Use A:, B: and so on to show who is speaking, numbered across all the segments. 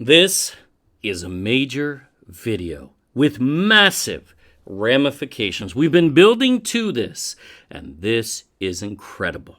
A: This is a major video with massive ramifications. We've been building to this, and this is incredible.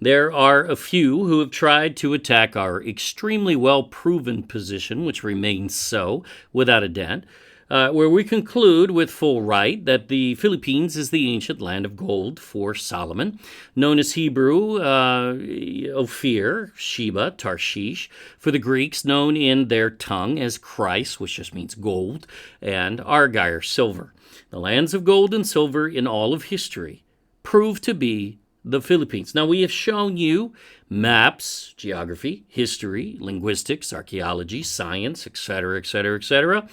A: There are a few who have tried to attack our extremely well-proven position, which remains so, without a dent, where we conclude with full right that the Philippines is the ancient land of gold for Solomon, known as Hebrew, Ophir, Sheba, Tarshish, for the Greeks, known in their tongue as Christ, which just means gold, and Argire, silver. The lands of gold and silver in all of history prove to be the Philippines. Now, we have shown you maps, geography, history, linguistics, archaeology, science, etc., etc., etc.,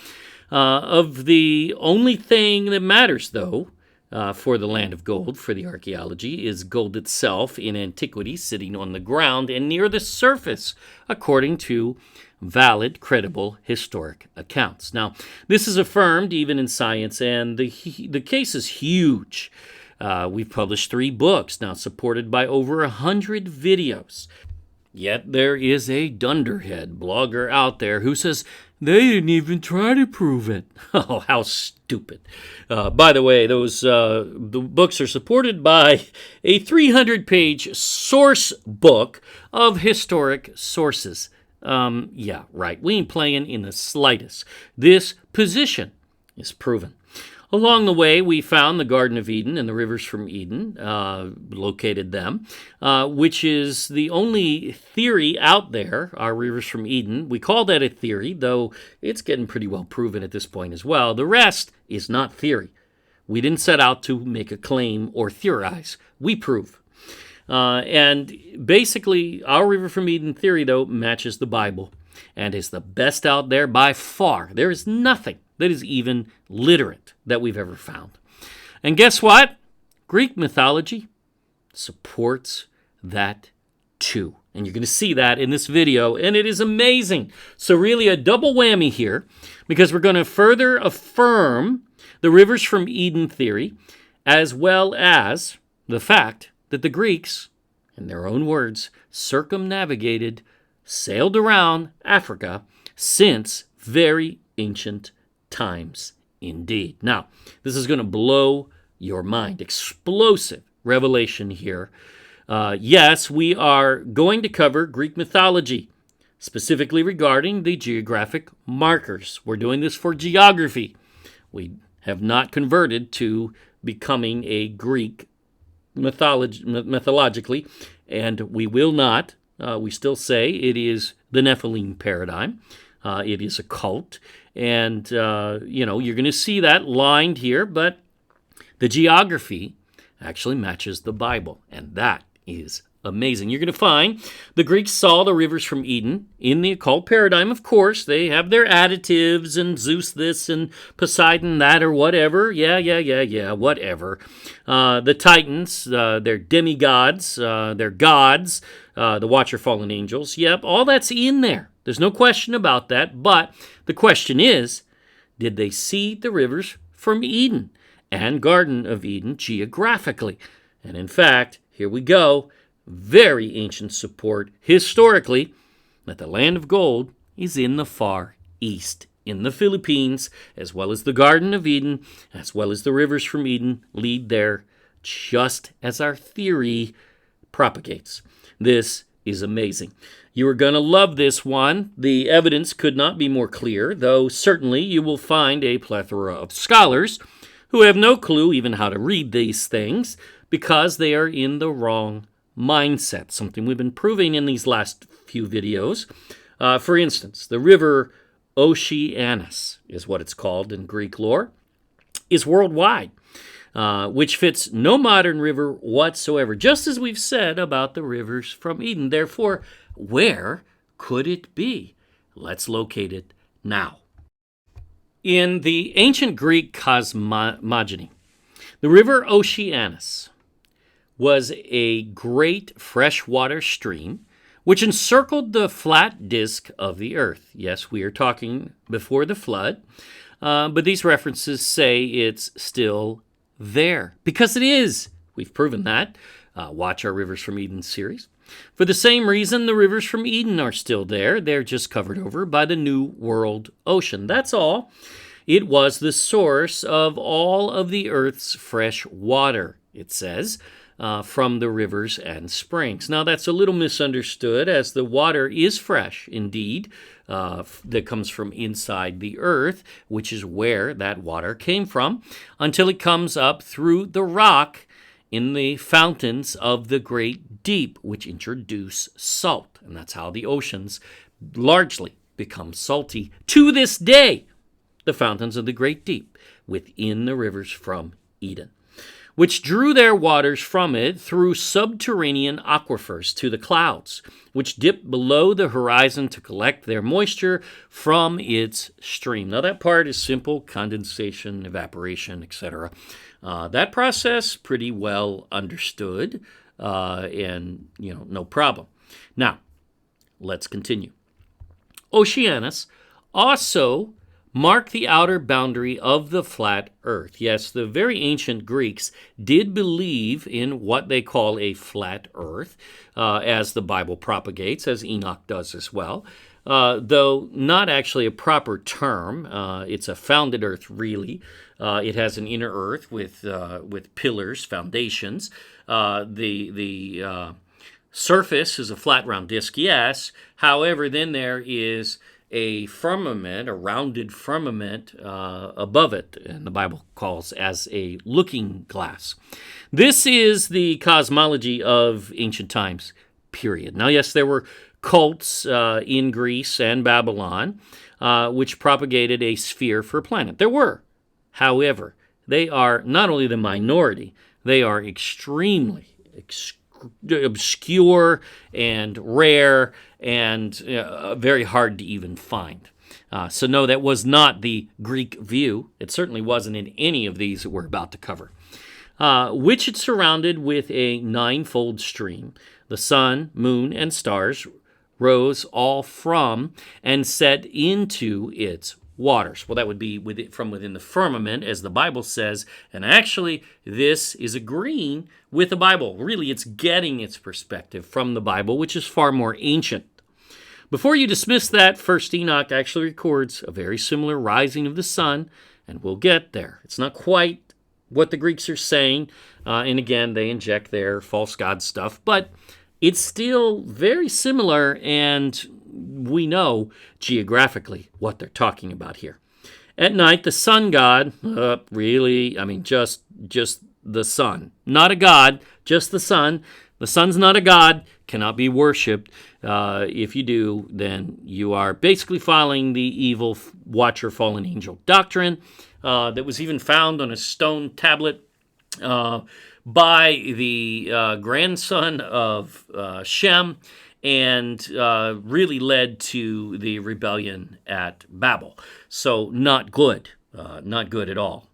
A: of the only thing that matters, though, for the land of gold, for the archaeology, is gold itself in antiquity sitting on the ground and near the surface, according to valid, credible, historic accounts. Now, this is affirmed even in science, and the case is huge. We've published 3 books, now supported by over 100 videos. Yet there is a dunderhead blogger out there who says they didn't even try to prove it. Oh, how stupid. By the way, the books are supported by a 300-page source book of historic sources. Yeah, right. We ain't playing in the slightest. This position is proven. Along the way, we found the Garden of Eden and the rivers from Eden, located them, which is the only theory out there, our rivers from Eden. We call that a theory, though it's getting pretty well proven at this point as well. The rest is not theory. We didn't set out to make a claim or theorize. We prove. And basically, our river from Eden theory, though, matches the Bible and is the best out there by far. There is nothing that is even literate that we've ever found. And guess what? Greek mythology supports that too. And you're going to see that in this video, and it is amazing. So really a double whammy here, because we're going to further affirm the rivers from Eden theory, as well as the fact that the Greeks, in their own words, circumnavigated, sailed around Africa since very ancient times indeed. Now, this is going to blow your mind. Explosive revelation here. Yes, we are going to cover Greek mythology, specifically regarding the geographic markers. We're doing this for geography. We have not converted to becoming a Greek mythologically, and we will not. We still say it is the Nephilim paradigm. It is occult. And, you're going to see that lined here, but the geography actually matches the Bible, and that is amazing. You're going to find the Greeks saw the rivers from Eden in the occult paradigm. Of course, they have their additives and Zeus this and Poseidon that or whatever. Yeah, whatever. The Titans, they're demigods, they're gods, the Watcher fallen angels. Yep, all that's in there. There's no question about that, but the question is, did they see the rivers from Eden and Garden of Eden geographically? And in fact, here we go, very ancient support historically that the land of gold is in the Far East, in the Philippines, as well as the Garden of Eden, as well as the rivers from Eden lead there, just as our theory propagates. This is amazing. You are going to love this one. The evidence could not be more clear, though certainly you will find a plethora of scholars who have no clue even how to read these things because they are in the wrong mindset, something we've been proving in these last few videos. For instance, the river Oceanus is what it's called in Greek lore, is worldwide, which fits no modern river whatsoever, just as we've said about the rivers from Eden. Therefore, where could it be? Let's locate it now. In the ancient Greek cosmology, the river Oceanus was a great freshwater stream which encircled the flat disk of the earth. Yes, we are talking before the flood, but these references say it's still there, because it is. We've proven that. Watch our Rivers from Eden series. For the same reason, the rivers from Eden are still there. They're just covered over by the New World Ocean. That's all. It was the source of all of the earth's fresh water, it says, from the rivers and springs. Now, that's a little misunderstood, as the water is fresh, indeed, that comes from inside the earth, which is where that water came from, until it comes up through the rock in the fountains of the great deep, which introduce salt. And that's how the oceans largely become salty to this day, the fountains of the great deep within the rivers from Eden, which drew their waters from it through subterranean aquifers to the clouds, which dipped below the horizon to collect their moisture from its stream. Now, that part is simple: condensation, evaporation, etc. That process, pretty well understood, and, no problem. Now, let's continue. Oceanus also mark the outer boundary of the flat earth. Yes, the very ancient Greeks did believe in what they call a flat earth, as the Bible propagates, as Enoch does as well, though not actually a proper term. It's a founded earth, really. It has an inner earth with pillars, foundations. The surface is a flat, round disk, yes. However, then there is a firmament, a rounded firmament above it, and the Bible calls as a looking glass. This is the cosmology of ancient times, period. Now, yes, there were cults in Greece and Babylon which propagated a sphere for a planet. There were. However, they are not only the minority, they are extremely obscure and rare and very hard to even find. So no, that was not the Greek view. It certainly wasn't in any of these that we're about to cover. Which it surrounded with a ninefold stream. The sun, moon, and stars rose all from and set into its waters. Well, that would be from within the firmament, as the Bible says, and actually this is agreeing with the Bible. Really, it's getting its perspective from the Bible, which is far more ancient. Before you dismiss that, 1 Enoch actually records a very similar rising of the sun, and we'll get there. It's not quite what the Greeks are saying, and again, they inject their false god stuff, but it's still very similar, and we know geographically what they're talking about here. At night, the sun god, just the sun. Not a god, just the sun. The sun's not a god, cannot be worshipped. If you do, then you are basically following the evil watcher fallen angel doctrine that was even found on a stone tablet by the grandson of Shem, and really led to the rebellion at Babel. So not good at all.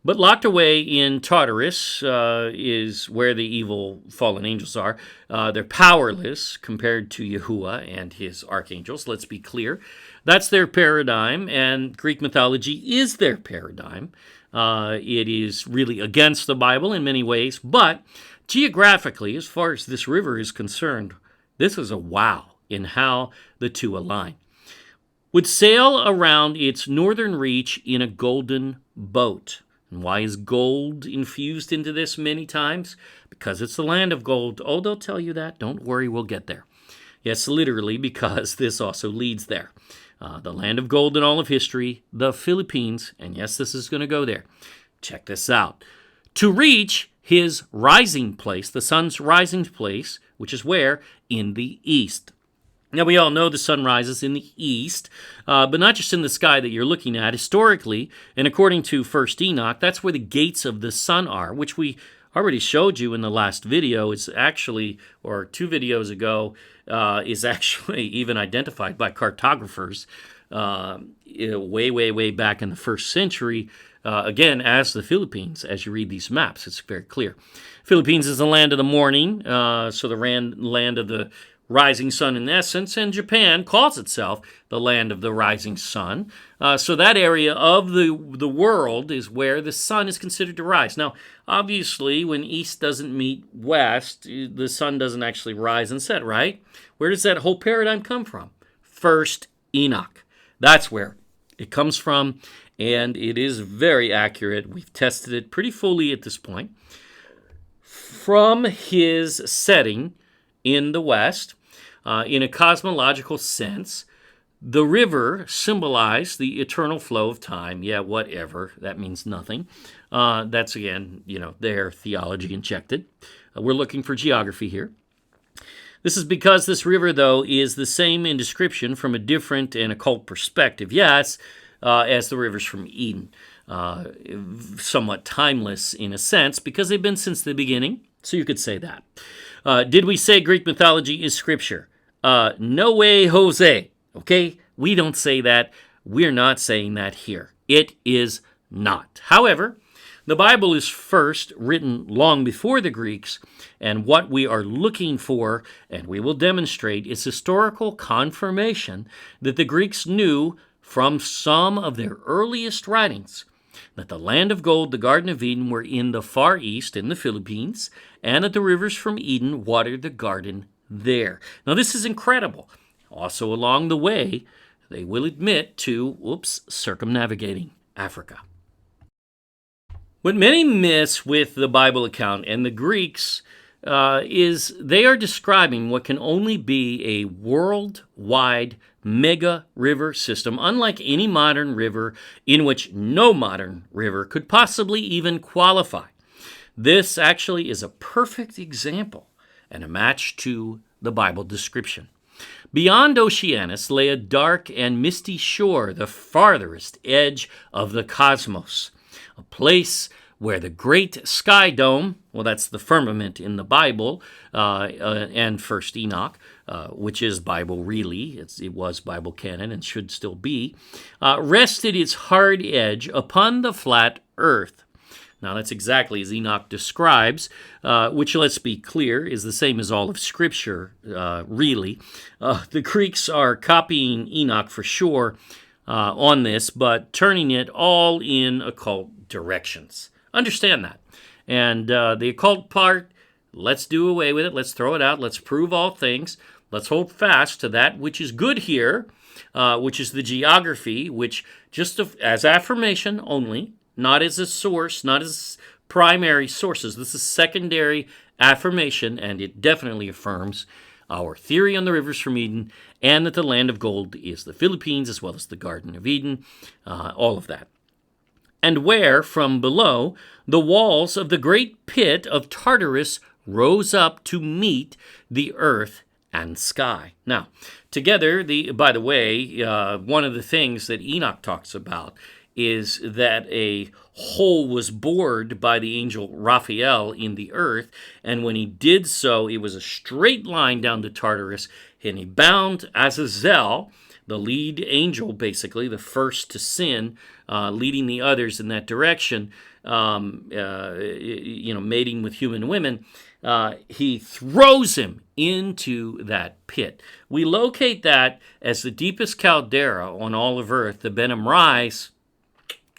A: But locked away in Tartarus is where the evil fallen angels are. They're powerless compared to Yahuwah and his archangels, let's be clear. That's their paradigm, and Greek mythology is their paradigm. It is really against the Bible in many ways, but geographically, as far as this river is concerned, this is a wow in how the two align. Would sail around its northern reach in a golden boat. And why is gold infused into this many times? Because it's the land of gold. Oh, they'll tell you that. Don't worry, we'll get there. Yes, literally, because this also leads there. The land of gold in all of history, the Philippines, and yes, this is going to go there. Check this out. To reach his rising place, the sun's rising place, which is where? In the east. Now, we all know the sun rises in the east, but not just in the sky that you're looking at. Historically, and according to 1 Enoch, that's where the gates of the sun are, which we already showed you in the last video. It's actually, or 2 videos ago, is actually even identified by cartographers way back in the 1st century, again, as the Philippines. As you read these maps, it's very clear. Philippines is the land of the morning, so the land of the rising sun in essence, and Japan calls itself the land of the rising sun. So that area of the world is where the sun is considered to rise. Now, obviously, when east doesn't meet west, the sun doesn't actually rise and set, right? Where does that whole paradigm come from? First Enoch. That's where it comes from, and it is very accurate. We've tested it pretty fully at this point. From his setting in the west, in a cosmological sense, the river symbolized the eternal flow of time. Yeah, whatever. That means nothing. That's, again, their theology injected. We're looking for geography here. This is because this river, though, is the same in description from a different and occult perspective. Yes, as the rivers from Eden. Somewhat timeless in a sense because they've been since the beginning. So you could say that. Did we say Greek mythology is scripture? No way, Jose. Okay? We don't say that. We're not saying that here. It is not. However, the Bible is first written long before the Greeks, and what we are looking for, and we will demonstrate, is historical confirmation that the Greeks knew from some of their earliest writings that the land of gold, the Garden of Eden, were in the Far East, in the Philippines, and that the rivers from Eden watered the garden there. Now, this is incredible. Also, along the way, they will admit to, circumnavigating Africa. What many miss with the Bible account and the Greeks is they are describing what can only be a worldwide mega river system, unlike any modern river in which no modern river could possibly even qualify. This actually is a perfect example and a match to the Bible description. Beyond Oceanus lay a dark and misty shore, the farthest edge of the cosmos, a place where the great sky dome, well, that's the firmament in the Bible, and First Enoch, which is Bible really, it was Bible canon and should still be, rested its hard edge upon the flat earth. Now, that's exactly as Enoch describes, which, let's be clear, is the same as all of Scripture, really. The Greeks are copying Enoch for sure on this, but turning it all in occult directions. Understand that. And the occult part, let's do away with it. Let's throw it out. Let's prove all things. Let's hold fast to that which is good here, which is the geography, which just as affirmation only, not as a source, not as primary sources. This is secondary affirmation, and it definitely affirms our theory on the rivers from Eden and that the land of gold is the Philippines as well as the Garden of Eden, all of that. And where, from below, the walls of the great pit of Tartarus rose up to meet the earth and sky. Now, together, by the way, one of the things that Enoch talks about is that a hole was bored by the angel Raphael in the earth, and when he did so, it was a straight line down to Tartarus, and he bound Azazel, the lead angel, basically, the first to sin, leading the others in that direction, mating with human women, he throws him into that pit. We locate that as the deepest caldera on all of Earth, the Benham Rise,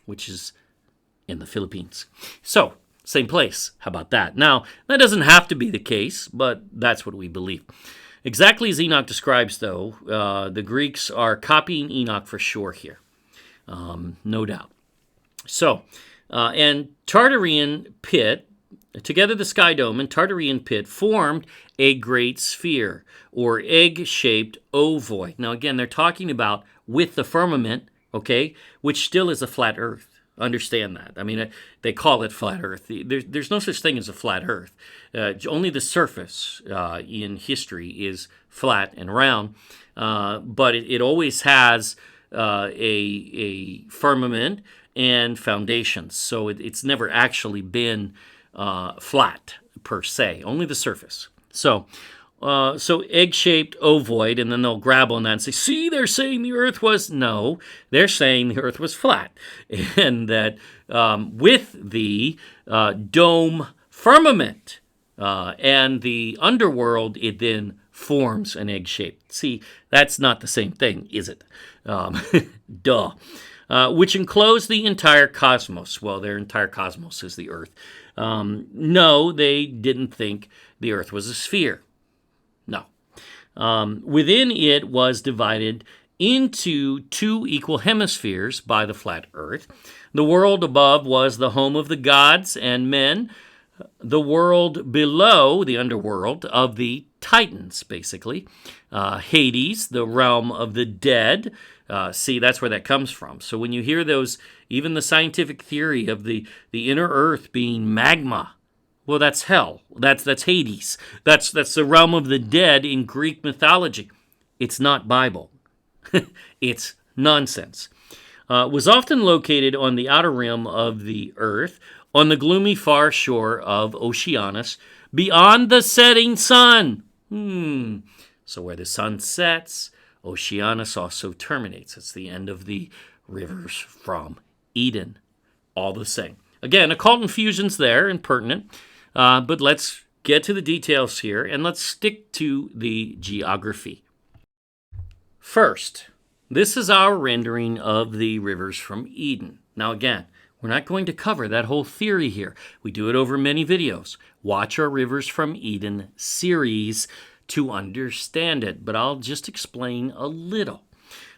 A: which is in the Philippines. So, same place. How about that? Now, that doesn't have to be the case, but that's what we believe. Exactly as Enoch describes, though, the Greeks are copying Enoch for sure here. No doubt. So, and Tartarian pit, together the sky dome and Tartarian pit formed a great sphere, or egg-shaped ovoid. Now, again, they're talking about with the firmament, okay, which still is a flat earth. Understand that. I mean, they call it flat earth. There's no such thing as a flat earth. Only the surface in history is flat and round, but it always has a firmament and foundations. So it's never actually been flat per se, only the surface. So egg-shaped ovoid, and then they'll grab on that and say, see, they're saying the earth was... No, they're saying the earth was flat. And that with the dome firmament and the underworld, it then forms an egg shape. See, that's not the same thing, is it? Duh. Which enclose the entire cosmos. Well, their entire cosmos is the Earth. No, they didn't think the Earth was a sphere. No. Within it was divided into two equal hemispheres by the flat Earth. The world above was the home of the gods and men. The world below, the underworld, of the Titans, basically. Hades, the realm of the dead. See, that's where that comes from. So when you hear those, even the scientific theory of the inner earth being magma, well, that's hell. That's Hades. That's the realm of the dead in Greek mythology. It's not Bible. It's nonsense. Was often located on the outer rim of the earth, on the gloomy far shore of Oceanus, beyond the setting sun. So where the sun sets, Oceanus also terminates. It's the end of the rivers from Eden. All the same. Again, occult infusions there and pertinent, but let's get to the details here, and let's stick to the geography. First, this is our rendering of the rivers from Eden. Now again, we're not going to cover that whole theory here. We do it over many videos. Watch our Rivers from Eden series to understand it, but I'll just explain a little.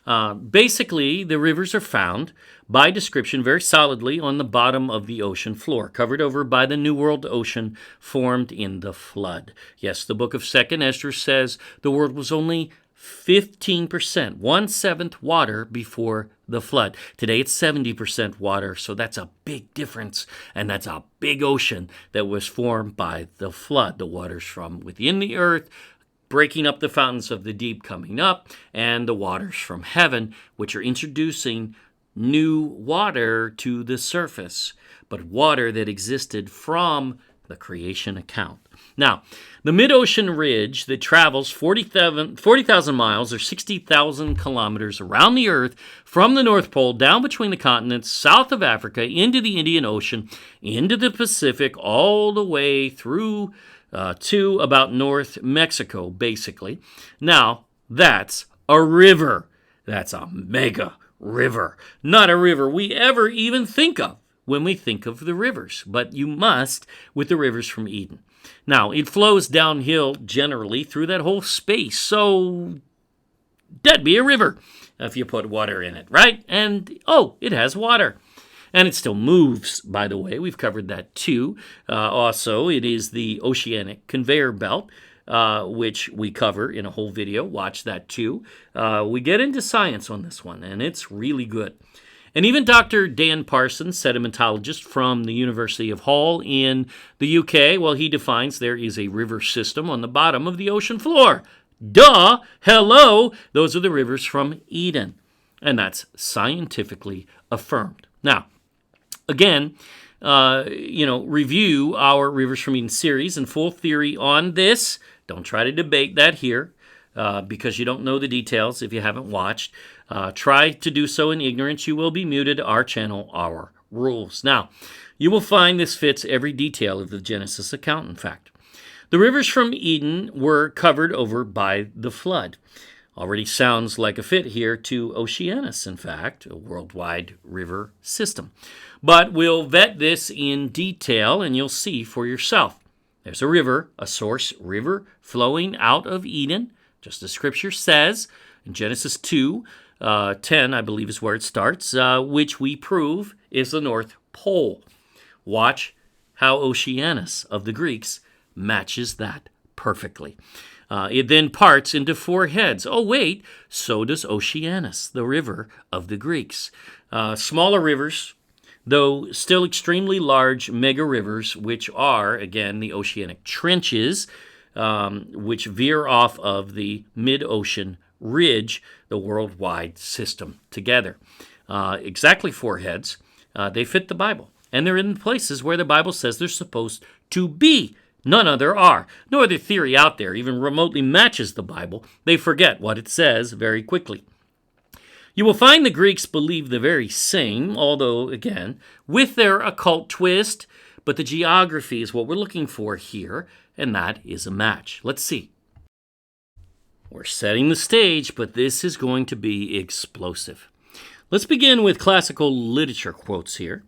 A: Basically, the rivers are found by description very solidly on the bottom of the ocean floor, covered over by the New World ocean formed in the flood. Yes, the book of 2nd Esdras says the world was only 15%, 1/7 water before the flood. Today it's 70% water, so that's a big difference, and that's a big ocean that was formed by the flood. The waters from within the earth breaking up the fountains of the deep coming up, and the waters from heaven, which are introducing new water to the surface, but water that existed from the creation account. Now, the mid-ocean ridge that travels 40,000 miles or 60,000 kilometers around the Earth from the North Pole down between the continents, south of Africa, into the Indian Ocean, into the Pacific, all the way through to about North Mexico, basically. Now, that's a river. That's a mega river. Not a river we ever even think of when we think of the rivers, but you must with the rivers from Eden. Now, it flows downhill generally through that whole space, so that'd be a river if you put water in it, right? And, it has water. And it still moves, by the way. We've covered that too. Also, it is the oceanic conveyor belt, which we cover in a whole video. Watch that too. We get into science on this one, and it's really good. And even Dr. Dan Parsons, sedimentologist from the University of Hull in the UK, well, he defines there is a river system on the bottom of the ocean floor. Duh! Hello! Those are the rivers from Eden. And that's scientifically affirmed. Now, again, review our Rivers from Eden series and full theory on this. Don't try to debate that here because you don't know the details if you haven't watched. Try to do so in ignorance. You will be muted. Our channel, our rules. Now, you will find this fits every detail of the Genesis account, in fact. The rivers from Eden were covered over by the flood. Already sounds like a fit here to Oceanus, in fact, a worldwide river system. But we'll vet this in detail, and you'll see for yourself. There's a river, a source river, flowing out of Eden, just as Scripture says, in Genesis 2:10, I believe is where it starts, which we prove is the North Pole. Watch how Oceanus of the Greeks matches that perfectly. It then parts into 4 heads. Oh, wait, so does Oceanus, the river of the Greeks. Smaller rivers, though still extremely large mega rivers, which are, again, the oceanic trenches, which veer off of the mid-ocean ridge, the worldwide system together. Exactly 4 heads. They fit the Bible. And they're in places where the Bible says they're supposed to be. None other are. No other theory out there even remotely matches the Bible. They forget what it says very quickly. You will find the Greeks believe the very same, although, again, with their occult twist, but the geography is what we're looking for here, and that is a match. Let's see. We're setting the stage, but this is going to be explosive. Let's begin with classical literature quotes here.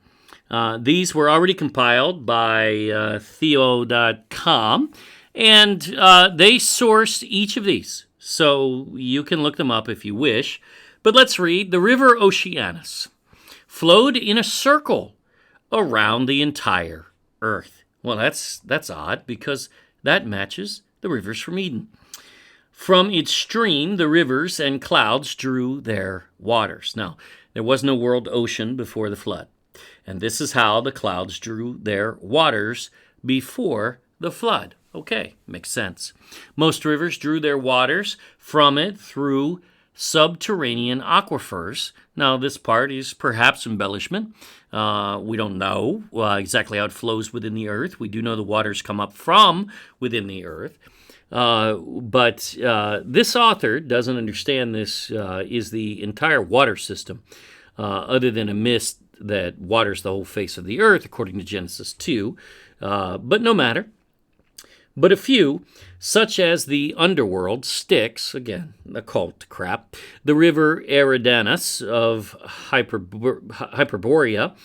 A: These were already compiled by theo.com, and they sourced each of these, so you can look them up if you wish. But let's read. The river Oceanus flowed in a circle around the entire earth. Well, that's odd, because that matches the rivers from Eden. From its stream, the rivers and clouds drew their waters. Now, there was no world ocean before the flood, and this is how the clouds drew their waters before the flood. Okay, makes sense. Most rivers drew their waters from it through subterranean aquifers. Now, this part is perhaps embellishment. We don't know exactly how it flows within the earth. We do know the waters come up from within the earth. But this author doesn't understand this is the entire water system, other than a mist that waters the whole face of the earth, according to Genesis 2. But no matter. But a few, such as the underworld, Styx, again, occult crap, the river Eridanus of Hyperborea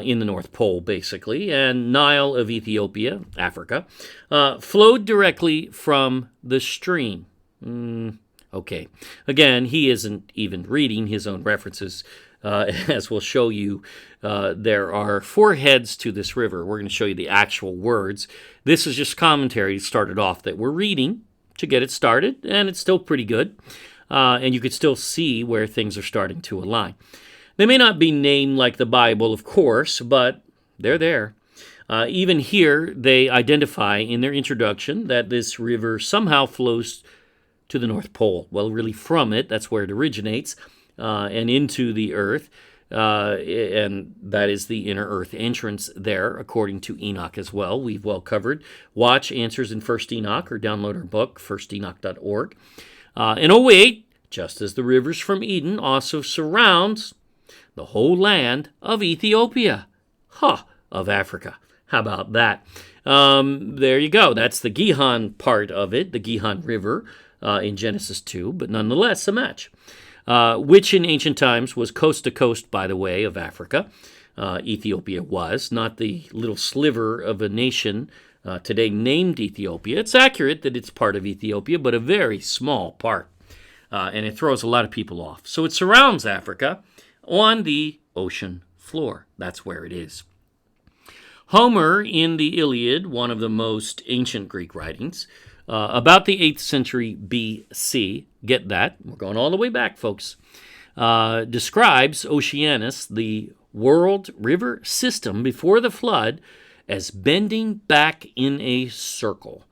A: in the North Pole, basically, and Nile of Ethiopia, Africa, flowed directly from the stream. Okay. Again, he isn't even reading his own references. As we'll show you, there are 4 heads to this river. We're going to show you the actual words. This is just commentary started off that we're reading to get it started, and it's still pretty good. And you could still see where things are starting to align. They may not be named like the Bible, of course, but they're there. Even here, they identify in their introduction that this river somehow flows to the North Pole. Well, really from it, that's where it originates. And into the earth, and that is the inner earth entrance there, according to Enoch as well. We've well covered. Watch Answers in 1st Enoch, or download our book, firstenoch.org. And oh wait, just as the rivers from Eden also surrounds the whole land of Ethiopia, of Africa. How about that? There you go. That's the Gihon part of it, the Gihon River in Genesis 2, but nonetheless a match. Which in ancient times was coast to coast, by the way, of Africa. Ethiopia was, not the little sliver of a nation today named Ethiopia. It's accurate that it's part of Ethiopia, but a very small part. And it throws a lot of people off. So it surrounds Africa on the ocean floor. That's where it is. Homer in the Iliad, one of the most ancient Greek writings, about the 8th century B.C., get that, we're going all the way back, folks, describes Oceanus, the world river system before the flood, as bending back in a circle.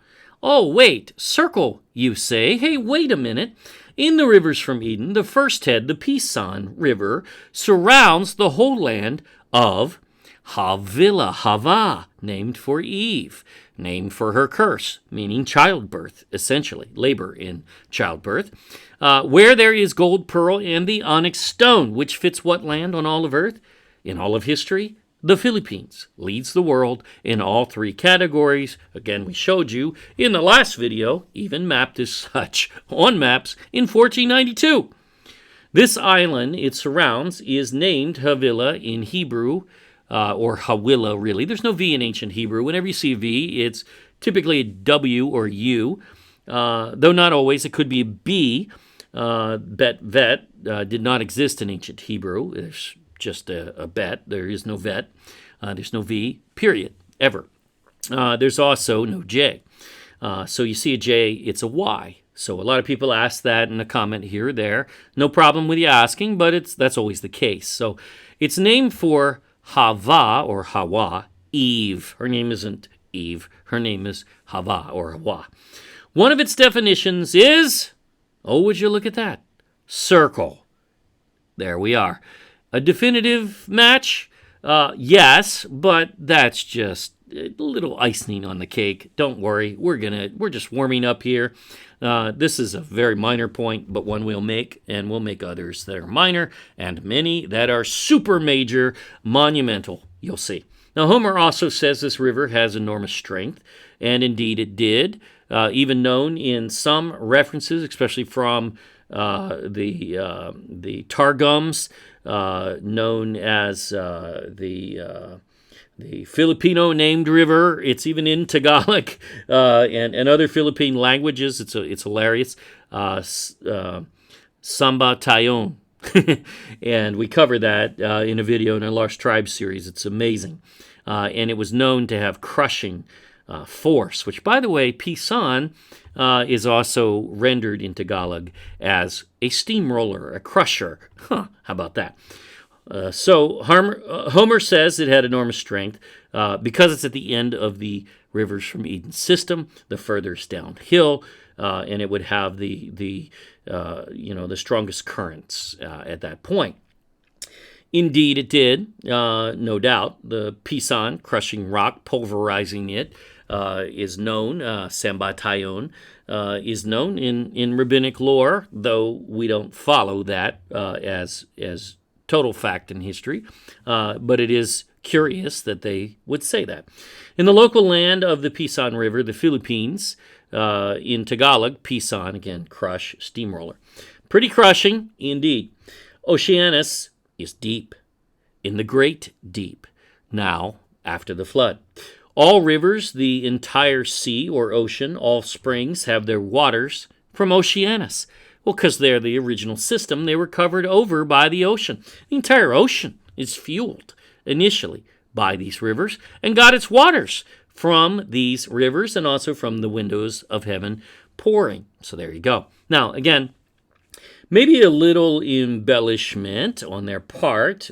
A: Oh, wait, circle, you say? Hey, wait a minute. In the rivers from Eden, the first head, the Pison River, surrounds the whole land of Hava, named for Eve, named for her curse, meaning childbirth, essentially, labor in childbirth, where there is gold, pearl, and the onyx stone, which fits what land on all of earth? In all of history? The Philippines leads the world in all 3 categories. Again, we showed you in the last video, even mapped as such on maps in 1492. This island it surrounds is named Havilah in Hebrew, or Hawilla, really. There's no V in ancient Hebrew. Whenever you see a V, it's typically a W or U, though not always. It could be a B. Bet did not exist in ancient Hebrew. There's just a bet. There is no vet. There's no V, period, ever. There's also no J. So you see a J, it's a Y. So a lot of people ask that in a comment here or there. No problem with you asking, but that's always the case. So it's named for Hava, or Hawa, Eve. Her name isn't Eve. Her name is Hava, or Hawa. One of its definitions is, oh, would you look at that? Circle. There we are. A definitive match? Yes, but that's just a little icing on the cake. Don't worry. We're just warming up here. This is a very minor point, but one we'll make, and we'll make others that are minor, and many that are super major, monumental. You'll see. Now, Homer also says this river has enormous strength, and indeed it did, even known in some references, especially from the Targums, known as the Filipino named river. It's even in Tagalog and other Philippine languages. It's hilarious. Samba Tayon. And we cover that in a video in our Lost Tribes series. It's amazing. And it was known to have crushing force, which, by the way, Pisan is also rendered in Tagalog as a steamroller, a crusher. How about that? So Homer says it had enormous strength because it's at the end of the rivers from Eden's system, the furthest downhill, and it would have the strongest currents at that point. Indeed, it did, no doubt. The Pisan, crushing rock, pulverizing it, is known. Sambatayon is known in rabbinic lore, though we don't follow that as total fact in history. But it is curious that they would say that. In the local land of the Pisan River, the Philippines, in Tagalog, Pisan, again, crush, steamroller. Pretty crushing, indeed. Oceanus is deep, in the great deep, now after the flood. All rivers, the entire sea or ocean, all springs have their waters from Oceanus. Well, because they're the original system, they were covered over by the ocean. The entire ocean is fueled initially by these rivers and got its waters from these rivers and also from the windows of heaven pouring. So there you go. Now, again, maybe a little embellishment on their part,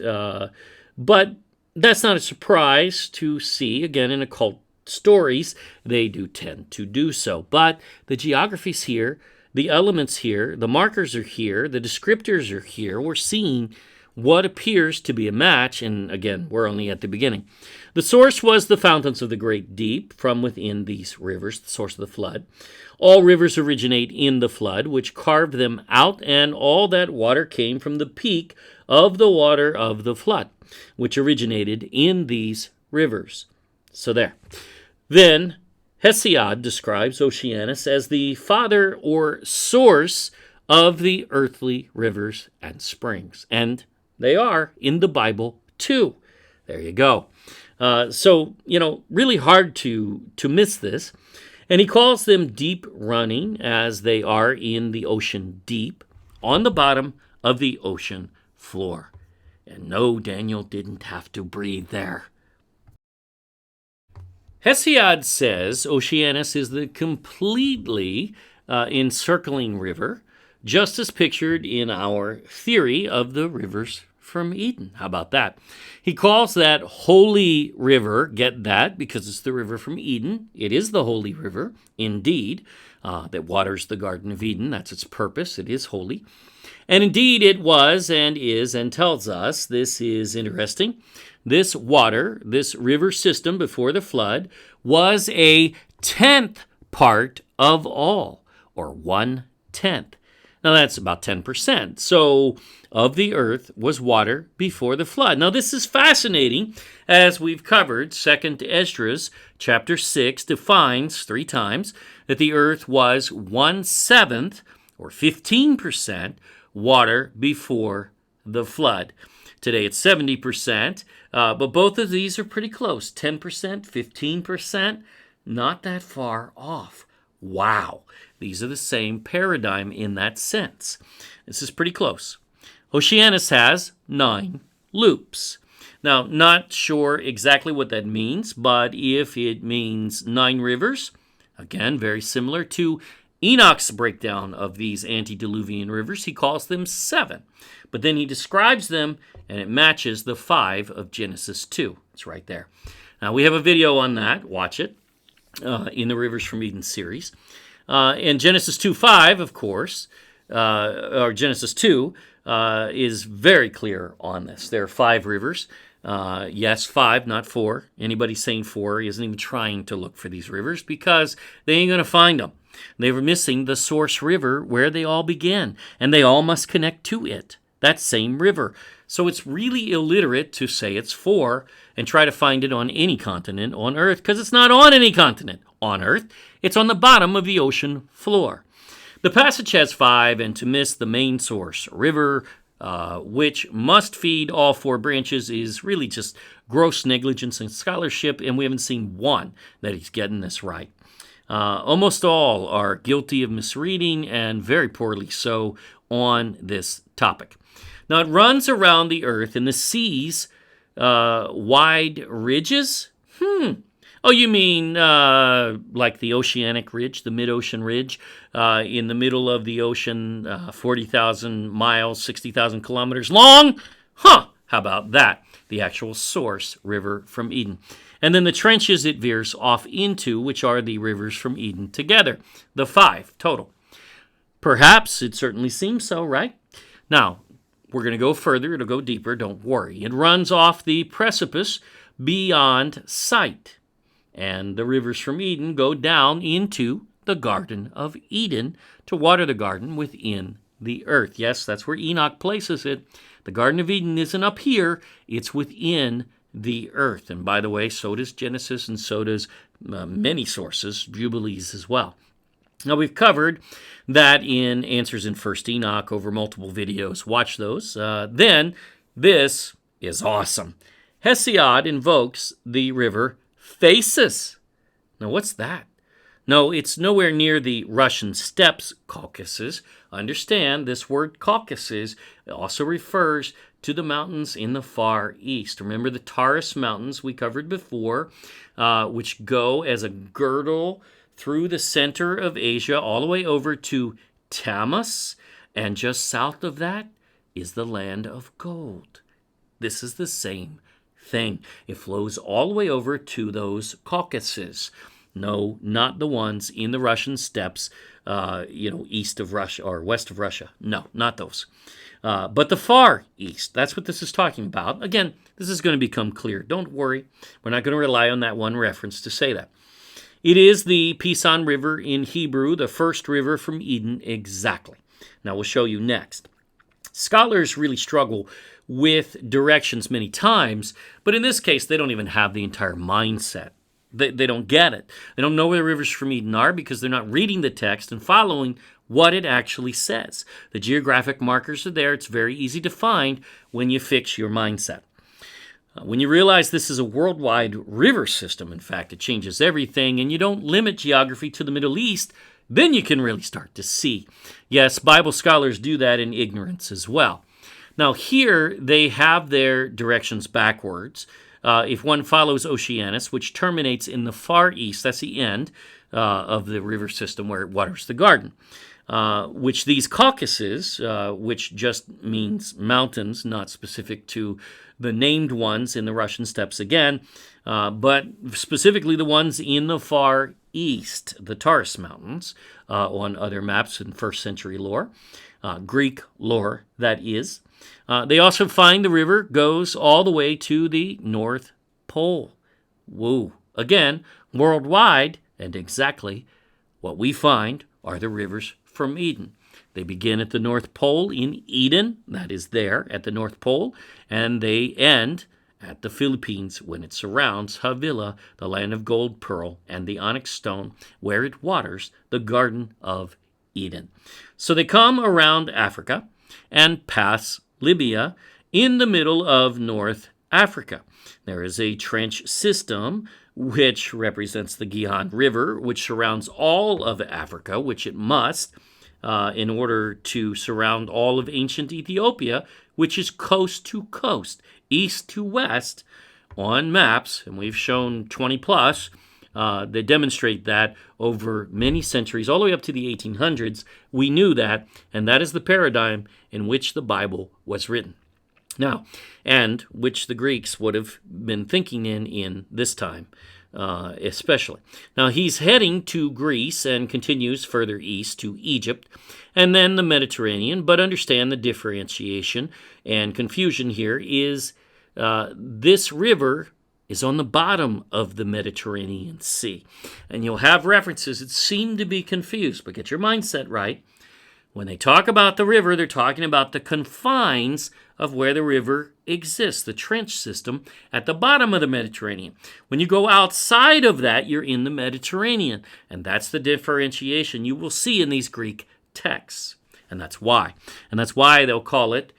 A: but that's not a surprise to see. Again, in occult stories, they do tend to do so. But the geography's here, the elements here, the markers are here, the descriptors are here. We're seeing what appears to be a match, and again, we're only at the beginning. The source was the fountains of the great deep from within these rivers, the source of the flood. All rivers originate in the flood, which carved them out, and all that water came from the peak of the water of the flood, which originated in these rivers. So there. Then Hesiod describes Oceanus as the father or source of the earthly rivers and springs. And they are in the Bible too. There you go. So, really hard to miss this. And he calls them deep running, as they are in the ocean deep, on the bottom of the ocean floor. And no, Daniel didn't have to breathe there. Hesiod says Oceanus is the completely encircling river, just as pictured in our theory of the rivers from Eden. How about that? He calls that holy river, get that, because it's the river from Eden. It is the holy river, indeed, that waters the Garden of Eden. That's its purpose. It is holy. And indeed it was and is and tells us, this is interesting, this water, this river system before the flood, was a 10th part of all, or 1/10. Now that's about 10%. So of the earth was water before the flood. Now this is fascinating, as we've covered. 2nd Esdras chapter 6 defines 3 times that the earth was 1/7, or 15%, water before the flood. Today it's 70%, but both of these are pretty close. 10%, 15%, not that far off. Wow. These are the same paradigm in that sense. This is pretty close. Oceanus has 9 loops. Now, not sure exactly what that means, but if it means 9 rivers, again, very similar to Enoch's breakdown of these antediluvian rivers, he calls them 7. But then he describes them, and it matches the 5 of Genesis 2. It's right there. Now, we have a video on that. Watch it in the Rivers from Eden series. And Genesis 2:5, of course, or Genesis 2, is very clear on this. There are 5 rivers. Yes, 5, not 4. Anybody saying 4 isn't even trying to look for these rivers because they ain't going to find them. They were missing the source river where they all began, and they all must connect to it. that same river. So it's really illiterate to say it's 4 and try to find it on any continent on Earth, because it's not on any continent on Earth. It's on the bottom of the ocean floor. The passage has 5, and to miss the main source, river, which must feed all 4 branches, is really just gross negligence in scholarship, and we haven't seen one that he's getting this right. Almost all are guilty of misreading, and very poorly so, on this topic. Now, it runs around the earth in the seas, wide ridges. Oh, you mean like the oceanic ridge, the mid-ocean ridge, in the middle of the ocean, 40,000 miles, 60,000 kilometers long? How about that? The actual source, river from Eden. And then the trenches it veers off into, which are the rivers from Eden together, the 5 total. Perhaps it certainly seems so, right? Now, we're going to go further. It'll go deeper. Don't worry. It runs off the precipice beyond sight. And the rivers from Eden go down into the Garden of Eden to water the garden within the earth. Yes, that's where Enoch places it. The Garden of Eden isn't up here. It's within the earth. And by the way, so does Genesis, and so does many sources, Jubilees as well. Now, we've covered that in Answers in First Enoch over multiple videos. Watch those. Then, this is awesome. Hesiod invokes the river Phasis. Now, what's that? No, it's nowhere near the Russian steppes, Caucasus. Understand, this word Caucasus also refers to the mountains in the Far East. Remember the Taurus Mountains we covered before, which go as a girdle through the center of Asia all the way over to Tamus, and just south of that is the land of gold. This is the same thing. It flows all the way over to those Caucasus. No, not the ones in the Russian steppes, east of Russia or west of Russia. No, not those. But the Far East, that's what this is talking about. Again, this is going to become clear. Don't worry. We're not going to rely on that one reference to say that. It is the Pison River in Hebrew, the first river from Eden, exactly. Now, we'll show you next. Scholars really struggle with directions many times, but in this case, they don't even have the entire mindset. They don't get it. They don't know where the rivers from Eden are because they're not reading the text and following what it actually says. The geographic markers are there. It's very easy to find when you fix your mindset. When you realize this is a worldwide river system, in fact, it changes everything, and you don't limit geography to the Middle East, then you can really start to see. Yes, Bible scholars do that in ignorance as well. Now, here they have their directions backwards. If one follows Oceanus, which terminates in the Far East, that's the end of the river system where it waters the garden, which these Caucasus, which just means mountains, not specific to the named ones in the Russian steppes again, but specifically the ones in the Far East, the Taurus Mountains, on other maps in first century lore, Greek lore, that is. They also find the river goes all the way to the North Pole. Woo. Again, worldwide, and exactly what we find are the rivers from Eden. They begin at the North Pole in Eden, that is there at the North Pole, and they end at the Philippines when it surrounds Havilah, the land of gold, pearl, and the onyx stone, where it waters the Garden of Eden. So they come around Africa and pass Libya in the middle of North Africa. There is a trench system which represents the Gihon River, which surrounds all of Africa, which it must, in order to surround all of ancient Ethiopia, which is coast to coast, east to west, on maps, and we've shown 20 plus, that demonstrate that over many centuries, all the way up to the 1800s, we knew that, and that is the paradigm in which the Bible was written. Now, and which the Greeks would have been thinking in this time, especially. Now, he's heading to Greece and continues further east to Egypt, and then the Mediterranean, but understand the differentiation and confusion here is this river is on the bottom of the Mediterranean Sea. And you'll have references that seem to be confused, but get your mindset right. When they talk about the river, they're talking about the confines of where the river exists, the trench system at the bottom of the Mediterranean. When you go outside of that, you're in the Mediterranean. And that's the differentiation you will see in these Greek texts. And that's why. And that's why they'll call it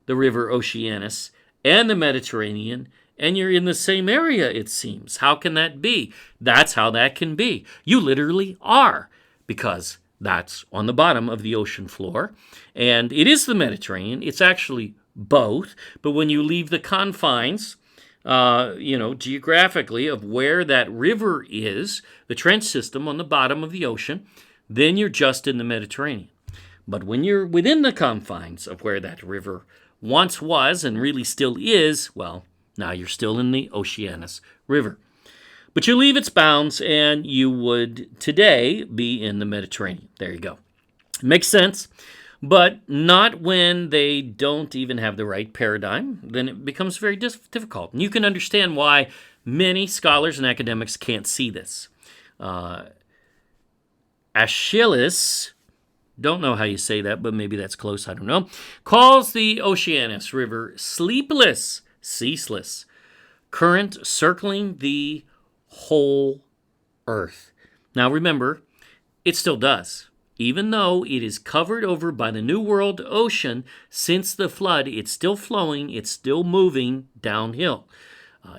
A: the river Oceanus and the Mediterranean, and you're in the same area, it seems. How can that be? That's how that can be. You literally are, because that's on the bottom of the ocean floor, and it is the Mediterranean. It's actually both, but when you leave the confines, geographically of where that river is, the trench system on the bottom of the ocean, then you're just in the Mediterranean. But when you're within the confines of where that river once was and really still is, well, now you're still in the Oceanus River. But you leave its bounds and you would today be in the Mediterranean. There you go. Makes sense, but not when they don't even have the right paradigm. Then it becomes very difficult. And you can understand why many scholars and academics can't see this. Aeschylus, don't know how you say that, but maybe that's close, I don't know, calls the Oceanus River sleepless, ceaseless, current circling the whole earth. Now remember, it still does. Even though it is covered over by the New World ocean since the flood, it's still flowing, it's still moving downhill.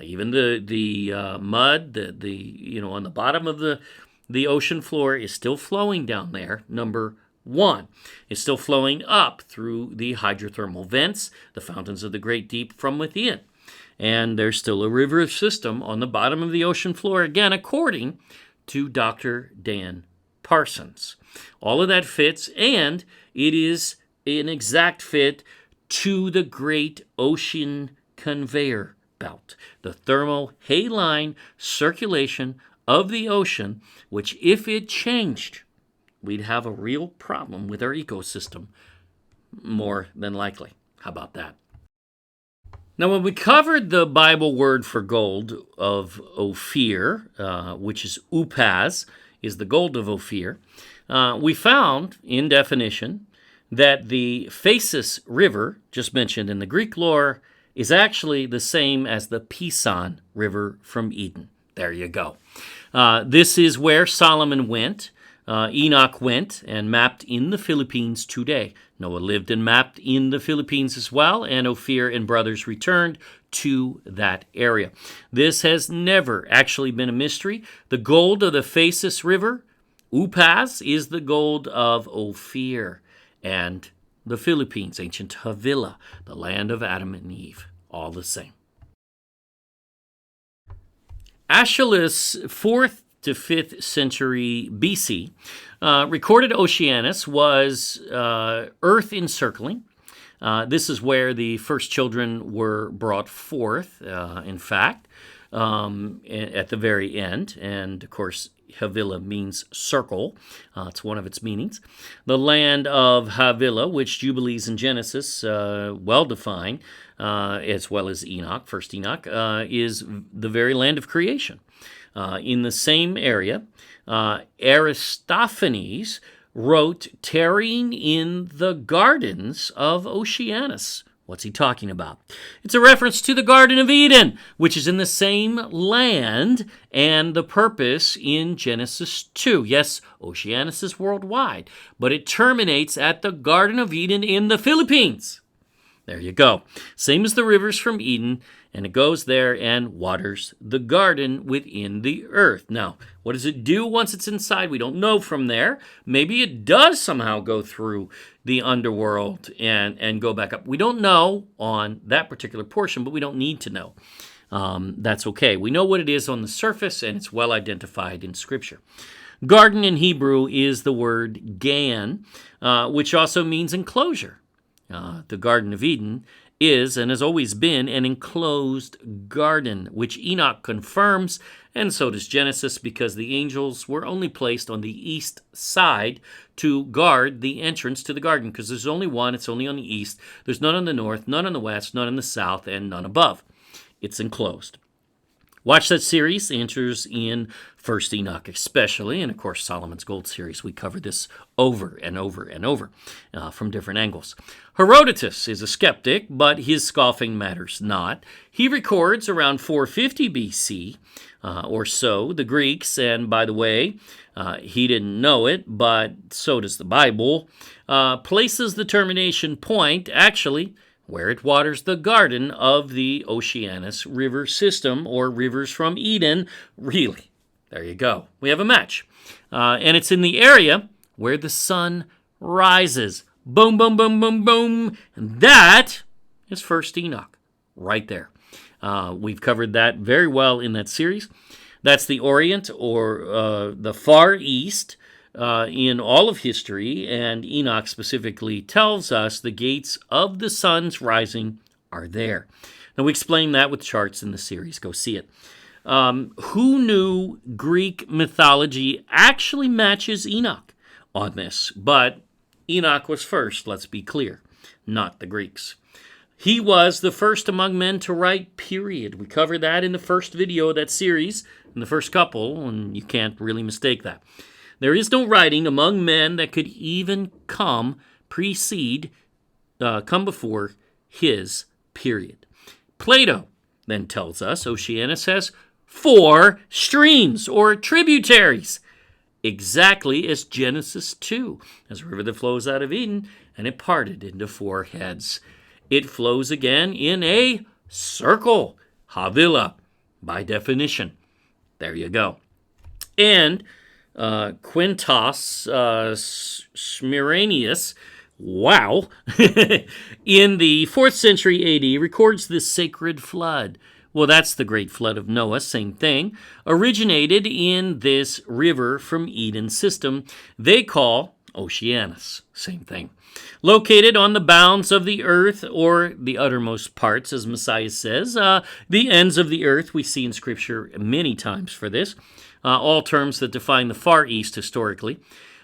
A: Even the mud, on the bottom of the ocean floor is still flowing down there. Number one, it's still flowing up through the hydrothermal vents, the fountains of the great deep from within. And there's still a river system on the bottom of the ocean floor, again, according to Dr. Dan Parsons. All of that fits, and it is an exact fit to the great ocean conveyor belt, the thermohaline circulation of the ocean, which if it changed, we'd have a real problem with our ecosystem, more than likely. How about that? Now, when we covered the Bible word for gold of Ophir, which is upaz, is the gold of Ophir, we found, in definition, that the Phasis River, just mentioned in the Greek lore, is actually the same as the Pison River from Eden. There you go. This is where Solomon went. Enoch went and mapped in the Philippines today. Noah lived and mapped in the Philippines as well, and Ophir and brothers returned to that area. This has never actually been a mystery. The gold of the Phasis River, upaz, is the gold of Ophir, and the Philippines, ancient Havilah, the land of Adam and Eve, all the same. Aeschylus, 4th to 5th century BC, recorded Oceanus was earth encircling. This is where the first children were brought forth, in fact, at the very end. And, of course, Havilah means circle. It's one of its meanings. The land of Havilah, which Jubilees in Genesis well define, as well as Enoch, first Enoch, is the very land of creation. In the same area, Aristophanes wrote, tarrying in the gardens of Oceanus. What's he talking about? It's a reference to the Garden of Eden, which is in the same land, and the purpose in Genesis 2. Yes, Oceanus is worldwide, but it terminates at the Garden of Eden in the Philippines. There you go. Same as the rivers from Eden, and it goes there and waters the garden within the earth. Now, what does it do once it's inside? We don't know from there. Maybe it does somehow go through the underworld and go back up. We don't know on that particular portion, but we don't need to know. That's okay. We know what it is on the surface, and it's well identified in Scripture. Garden in Hebrew is the word gan, which also means enclosure. The Garden of Eden is and has always been an enclosed garden, which Enoch confirms, and so does Genesis, because the angels were only placed on the east side to guard the entrance to the garden, because there's only one, it's only on the east. There's none on the north, none on the west, none on the south, and none above. It's enclosed. Watch that series, Answers in First Enoch especially, and of course Solomon's Gold series. We cover this over and over and over from different angles. Herodotus is a skeptic, but his scoffing matters not. He records around 450 BC or so the Greeks, and by the way, he didn't know it, but so does the Bible, places the termination point actually where it waters the garden of the Oceanus river system, or rivers from Eden. Really, there you go. We have a match. And it's in the area where the sun rises. Boom, boom, boom, boom, boom. And that is First Enoch, right there. We've covered that very well in that series. That's the Orient, or the Far East, in all of history, and Enoch specifically tells us the gates of the sun's rising are there. Now, we explain that with charts in the series. Go see it. Who knew Greek mythology actually matches Enoch on this? But Enoch was first, let's be clear, not the Greeks. He was the first among men to write, period. We covered that in the first video of that series, in the first couple, and you can't really mistake that. There is no writing among men that could even come before his period. Plato then tells us Oceanus has 4 streams or tributaries, exactly as Genesis 2, as a river that flows out of Eden, and it parted into 4 heads. It flows again in a circle, Havilah, by definition. There you go. And Quintus Smyranius, wow, in the 4th century AD, records the sacred flood. Well, that's the great flood of Noah, same thing, originated in this river from Eden system they call Oceanus, same thing. Located on the bounds of the earth, or the uttermost parts, as Messiah says, the ends of the earth, we see in Scripture many times for this, all terms that define the Far East historically,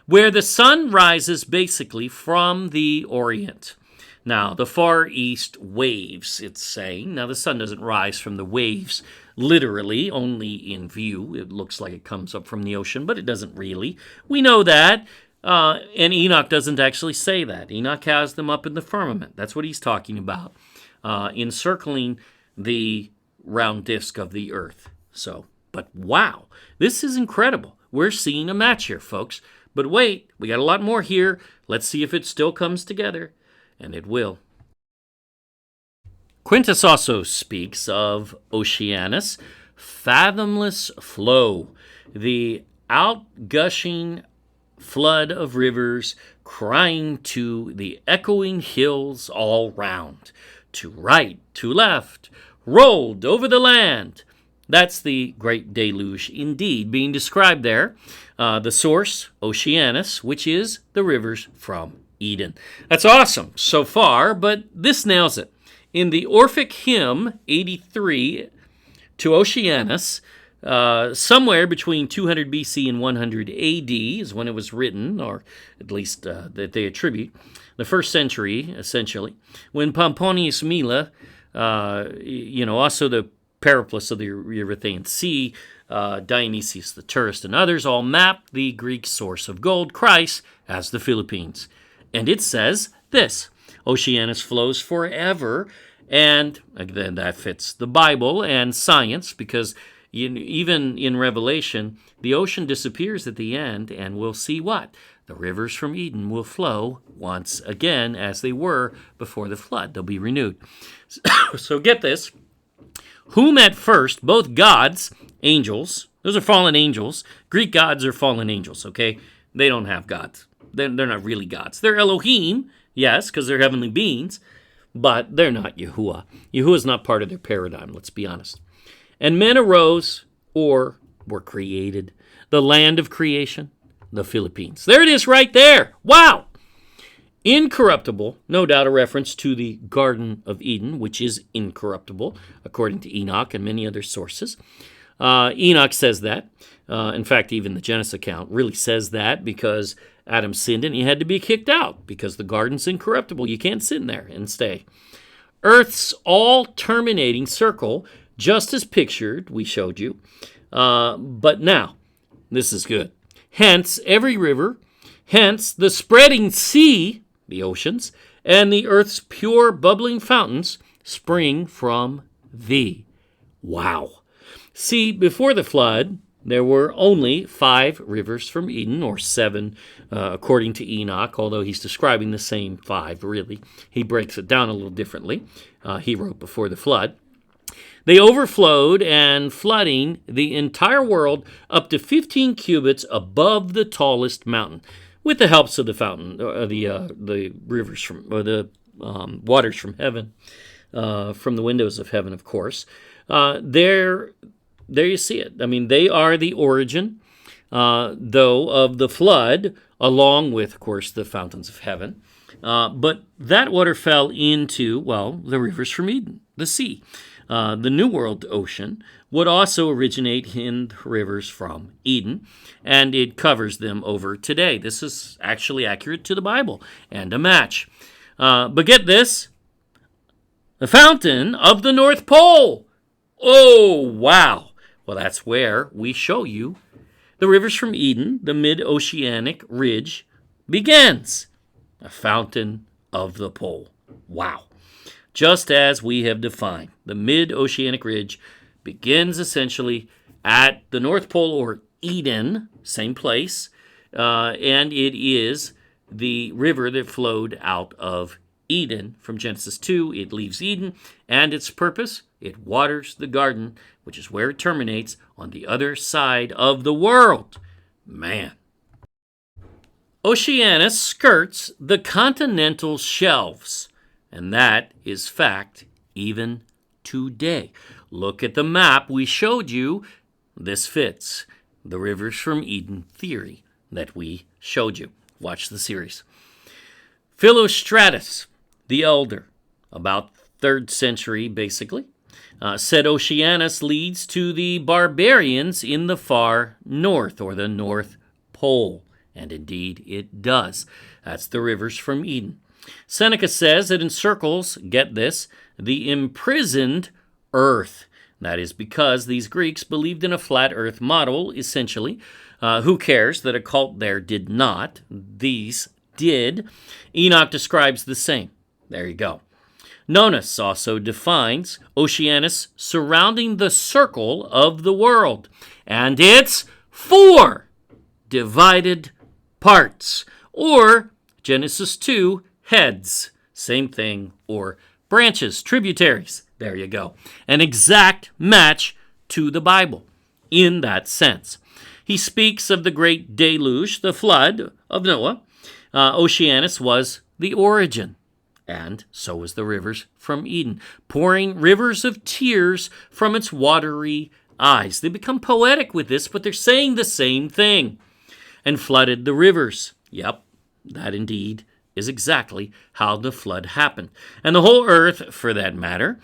A: where the sun rises basically from the Orient. Now, the Far East waves, it's saying. Now, the sun doesn't rise from the waves literally, only in view. It looks like it comes up from the ocean, but it doesn't really. We know that, and Enoch doesn't actually say that. Enoch has them up in the firmament. That's what he's talking about, encircling the round disk of the earth. But wow, this is incredible. We're seeing a match here, folks. But wait, we got a lot more here. Let's see if it still comes together. And it will. Quintus also speaks of Oceanus, fathomless flow, the outgushing flood of rivers crying to the echoing hills all round, to right, to left, rolled over the land. That's the great deluge indeed being described there. The source, Oceanus, which is the rivers from Eden. That's awesome so far, but this nails it. In the Orphic hymn 83 to Oceanus, somewhere between 200 BC and 100 AD is when it was written, or at least that they attribute, the 1st century, essentially, when Pomponius Mela, also the Periplus of the Erythraean Sea, Dionysius the tourist, and others all mapped the Greek source of gold, Christ, as the Philippines. And it says this: Oceanus flows forever, and again, that fits the Bible and science, because even in Revelation, the ocean disappears at the end, and we'll see what? The rivers from Eden will flow once again as they were before the flood. They'll be renewed. So get this. Whom at first both gods, angels, those are fallen angels. Greek gods are fallen angels, okay? They don't have gods. They're not really gods. They're Elohim, yes, because they're heavenly beings, but they're not Yahuwah. Yahuwah is not part of their paradigm, let's be honest. And men arose, or were created. The land of creation, the Philippines. There it is right there. Wow! Incorruptible, no doubt a reference to the Garden of Eden, which is incorruptible, according to Enoch and many other sources. Enoch says that. In fact, even the Genesis account really says that, because Adam sinned and he had to be kicked out because the garden's incorruptible. You can't sit in there and stay. Earth's all-terminating circle just as pictured, we showed you. But now, this is good. Hence, every river, hence the spreading sea, the oceans, and the earth's pure bubbling fountains spring from thee. Wow. See, before the flood, there were only 5 rivers from Eden, or 7 according to Enoch, although he's describing the same 5, really. He breaks it down a little differently. He wrote before the flood. They overflowed and flooding the entire world up to 15 cubits above the tallest mountain, with the helps of the fountain, the rivers from, or the waters from heaven, from the windows of heaven, of course. There you see it. I mean, they are the origin, though, of the flood, along with, of course, the fountains of heaven. But that water fell into, well, the rivers from Eden, the sea. The New World ocean would also originate in the rivers from Eden, and it covers them over today. This is actually accurate to the Bible and a match. But get this, the fountain of the North Pole. Oh, wow. Well, that's where we show you the rivers from Eden, the mid-oceanic ridge, begins. A fountain of the pole. Wow. Just as we have defined, the mid-oceanic ridge begins essentially at the North Pole, or Eden, same place, and it is the river that flowed out of Eden. From Genesis 2, it leaves Eden, and its purpose, it waters the garden, which is where it terminates on the other side of the world. Man. Oceanus skirts the continental shelves, and that is fact even today. Look at the map we showed you. This fits the rivers from Eden theory that we showed you. Watch the series. Philostratus, the elder, about 3rd century basically, said Oceanus leads to the barbarians in the far north, or the North Pole. And indeed it does. That's the rivers from Eden. Seneca says it encircles, get this, the imprisoned earth. That is because these Greeks believed in a flat earth model, essentially. Who cares that a cult there did not? These did. Enoch describes the same. There you go. Nonus also defines Oceanus surrounding the circle of the world, and it's 4 divided parts, or Genesis 2 heads, same thing, or branches, tributaries. There you go. An exact match to the Bible in that sense. He speaks of the great deluge, the flood of Noah. Oceanus was the origin. And so was the rivers from Eden, pouring rivers of tears from its watery eyes. They become poetic with this, but they're saying the same thing. And flooded the rivers. Yep, that indeed is exactly how the flood happened. And the whole earth, for that matter.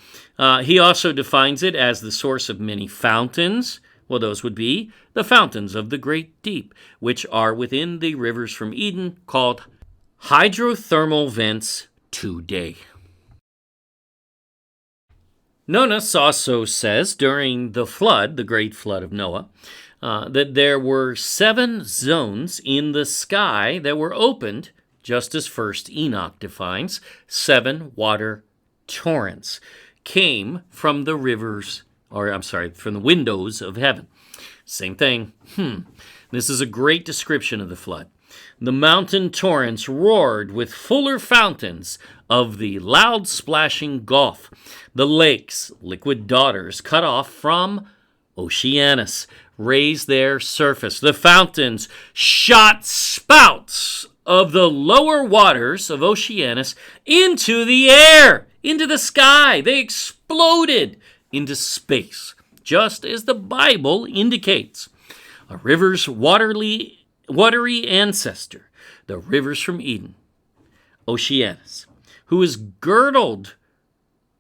A: He also defines it as the source of many fountains. Well, those would be the fountains of the great deep, which are within the rivers from Eden, called hydrothermal vents today. Nonus also says during the flood, the great flood of Noah, that there were 7 zones in the sky that were opened, just as first Enoch defines. 7 water torrents came from the rivers, from the windows of heaven. Same thing. This is a great description of the flood. The mountain torrents roared with fuller fountains of the loud splashing Gulf. The lakes, liquid daughters cut off from Oceanus, raised their surface. The fountains shot spouts of the lower waters of Oceanus into the air, into the sky. They exploded into space, just as the Bible indicates. A river's watery ancestor, the rivers from Eden, Oceanus, who is girdled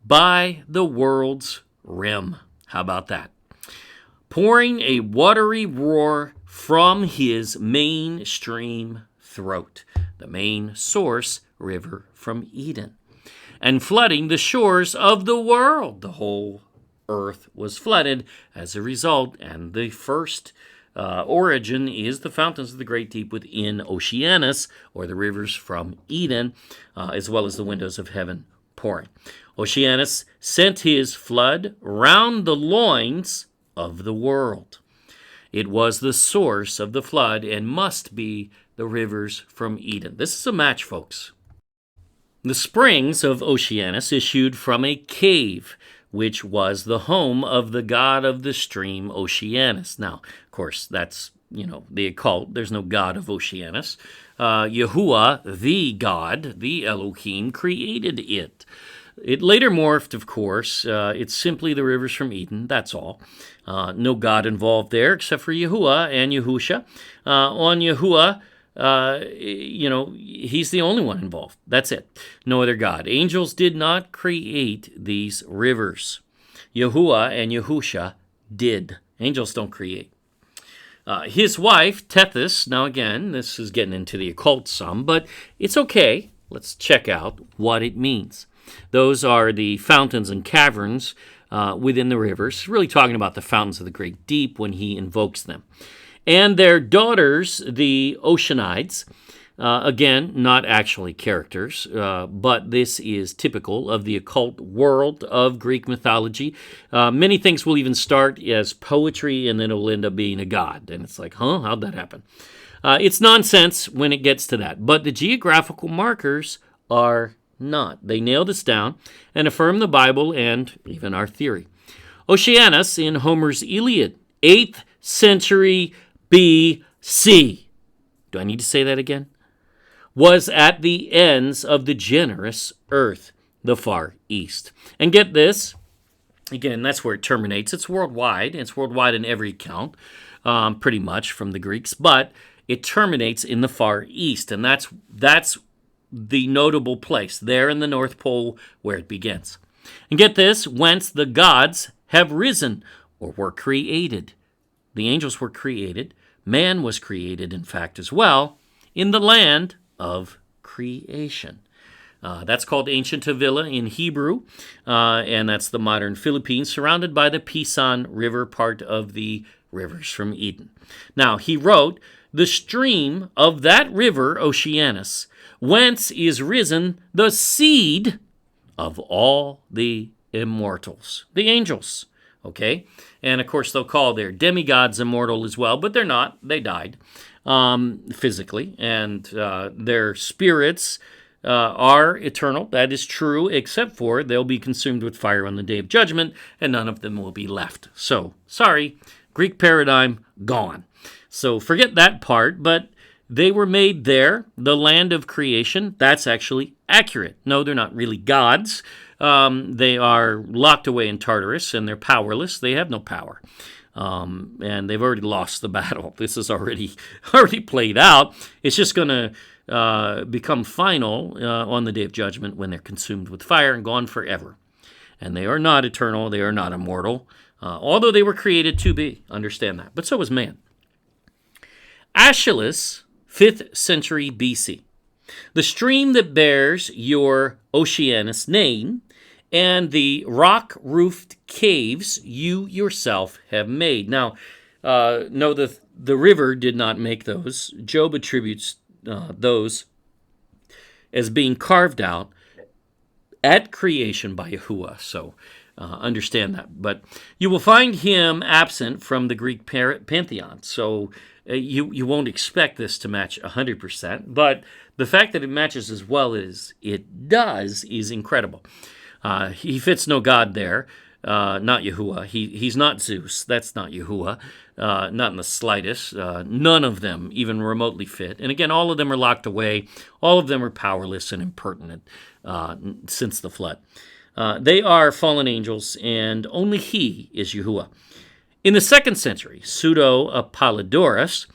A: by the world's rim. How about that? Pouring a watery roar from his mainstream throat, the main source river from Eden, and flooding the shores of the world, the whole earth was flooded as a result, and the first origin is the fountains of the great deep within Oceanus, or the rivers from Eden, as well as the windows of heaven pouring. Oceanus sent his flood round the loins of the world. It was the source of the flood and must be the rivers from Eden. This is a match, folks. The springs of Oceanus issued from a cave, which was the home of the god of the stream, Oceanus. Now, of course, that's, the occult. There's no god of Oceanus. Yahuwah, the god, the Elohim, created it. It later morphed, of course. It's simply the rivers from Eden, that's all. No god involved there except for Yahuwah and Yahusha. On Yahuwah, he's the only one involved. That's it. No other god. Angels did not create these rivers. Yahuwah and Yahusha did. Angels don't create. His wife, Tethys, now again, this is getting into the occult some, but it's okay. Let's check out what it means. Those are the fountains and caverns within the rivers, really talking about the fountains of the great deep when he invokes them. And their daughters, the Oceanides, again, not actually characters, but this is typical of the occult world of Greek mythology. Many things will even start as poetry, and then it'll end up being a god. And it's like, how'd that happen? It's nonsense when it gets to that. But the geographical markers are not. They nail this down and affirm the Bible and even our theory. Oceanus in Homer's Iliad, 8th century B.C. Do I need to say that again? Was at the ends of the generous earth, the far east. And get this, again, that's where it terminates. It's worldwide. It's worldwide in every account, pretty much from the Greeks, but it terminates in the far east, and that's the notable place, there in the North Pole where it begins. And get this, whence the gods have risen, or were created. The angels were created. Man was created, in fact, as well, in the land of creation. That's called Ancient Avila in Hebrew, and that's the modern Philippines, surrounded by the Pisan River, part of the rivers from Eden. Now, he wrote, the stream of that river, Oceanus, whence is risen the seed of all the immortals, the angels. Okay? And of course, they'll call their demigods immortal as well, but they're not. They died physically, and their spirits are eternal. That is true, except for they'll be consumed with fire on the day of judgment, and none of them will be left. So, sorry, Greek paradigm gone. So forget that part, but they were made there, the land of creation. That's actually accurate. No, they're not really gods. They are locked away in Tartarus, and they're powerless. They have no power. And they've already lost the battle. This is already played out. It's just going to become final on the day of judgment when they're consumed with fire and gone forever. And they are not eternal. They are not immortal, although they were created to be. Understand that. But so was man. Aeschylus, 5th century BC. The stream that bears your Oceanus name and the rock-roofed caves you yourself have made. Now, no, the river did not make those. Job attributes those as being carved out at creation by Yahuwah. So understand that. But you will find him absent from the Greek pantheon. So you won't expect this to match 100%. But the fact that it matches as well as it does is incredible. He fits no god there, not Yahuwah. He's not Zeus. That's not Yahuwah, not in the slightest. None of them even remotely fit. And again, all of them are locked away. All of them are powerless and impertinent since the flood. They are fallen angels, and only he is Yahuwah. In the 2nd century, Pseudo-Apollodorus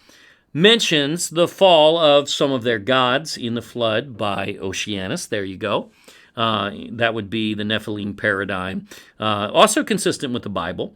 A: mentions the fall of some of their gods in the flood by Oceanus. There you go. That would be the Nephilim paradigm. Also consistent with the Bible.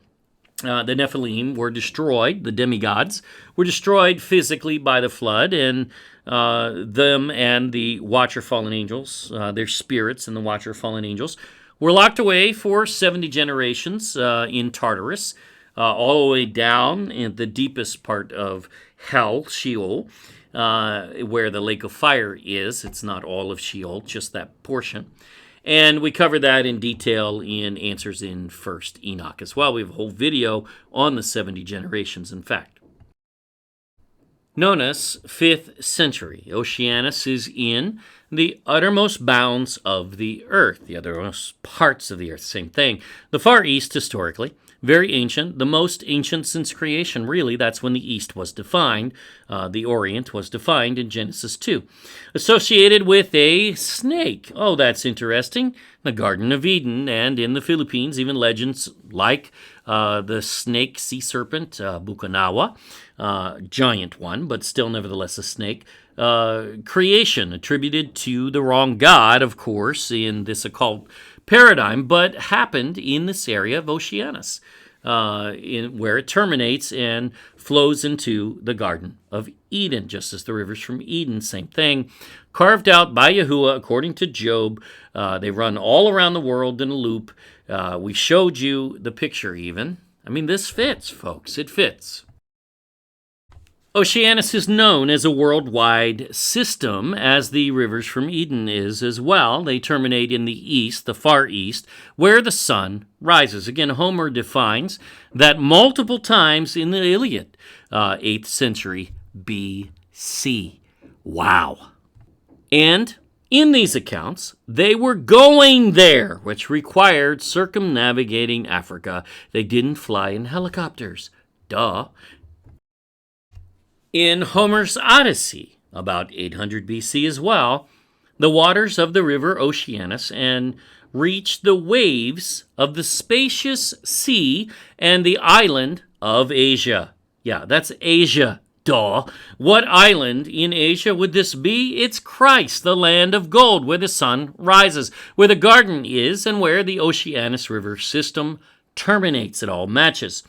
A: The Nephilim were destroyed, the demigods were destroyed physically by the flood, and them and the Watcher fallen angels, their spirits and the Watcher fallen angels, We're locked away for 70 generations in Tartarus, all the way down in the deepest part of hell, Sheol, where the lake of fire is. It's not all of Sheol, just that portion. And we cover that in detail in Answers in First Enoch as well. We have a whole video on the 70 generations, in fact. Nonus, 5th century. Oceanus is in the uttermost bounds of the earth, the uttermost parts of the earth, same thing. The Far East, historically, very ancient, the most ancient since creation, really. That's when the East was defined. The Orient was defined in Genesis 2. Associated with a snake. Oh, that's interesting. The Garden of Eden, and in the Philippines, even legends like the snake sea serpent, Bukanawa, giant one, but still nevertheless a snake. Creation attributed to the wrong god, of course, in this occult paradigm, but happened in this area of Oceanus, where it terminates and flows into the Garden of Eden, just as the rivers from Eden, same thing. Carved out by Yahuwah, according to Job. They run all around the world in a loop. We showed you the picture even. I mean, this fits, folks. It fits. Oceanus is known as a worldwide system, as the rivers from Eden is as well. They terminate in the east, the Far East, where the sun rises. Again, Homer defines that multiple times in the Iliad, 8th century BC. Wow. And in these accounts, they were going there, which required circumnavigating Africa. They didn't fly in helicopters. Duh. In Homer's Odyssey, about 800 BC as well, the waters of the river Oceanus and reached the waves of the spacious sea and the island of Asia. Yeah, that's Asia, duh. What island in Asia would this be? It's Christ, the land of gold, where the sun rises, where the garden is, and where the Oceanus River system terminates. It all matches.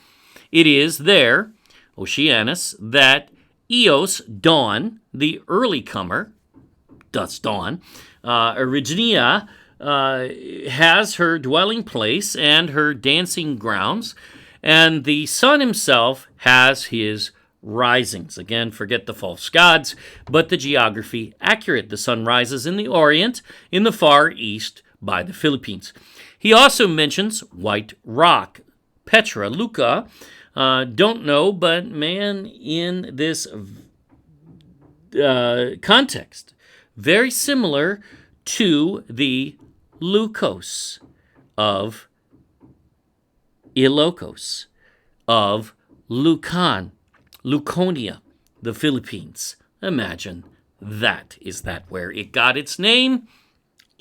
A: It is there, Oceanus, that Eos, dawn, the early comer, dusk dawn, Erigenia, has her dwelling place and her dancing grounds, and the sun himself has his risings. Again, forget the false gods, but the geography accurate. The sun rises in the Orient, in the Far East, by the Philippines. He also mentions White Rock, Petra, Luca. Don't know, but man, in this context, very similar to the Leucos of Ilocos, of Luconia, the Philippines. Imagine that. Is that where it got its name?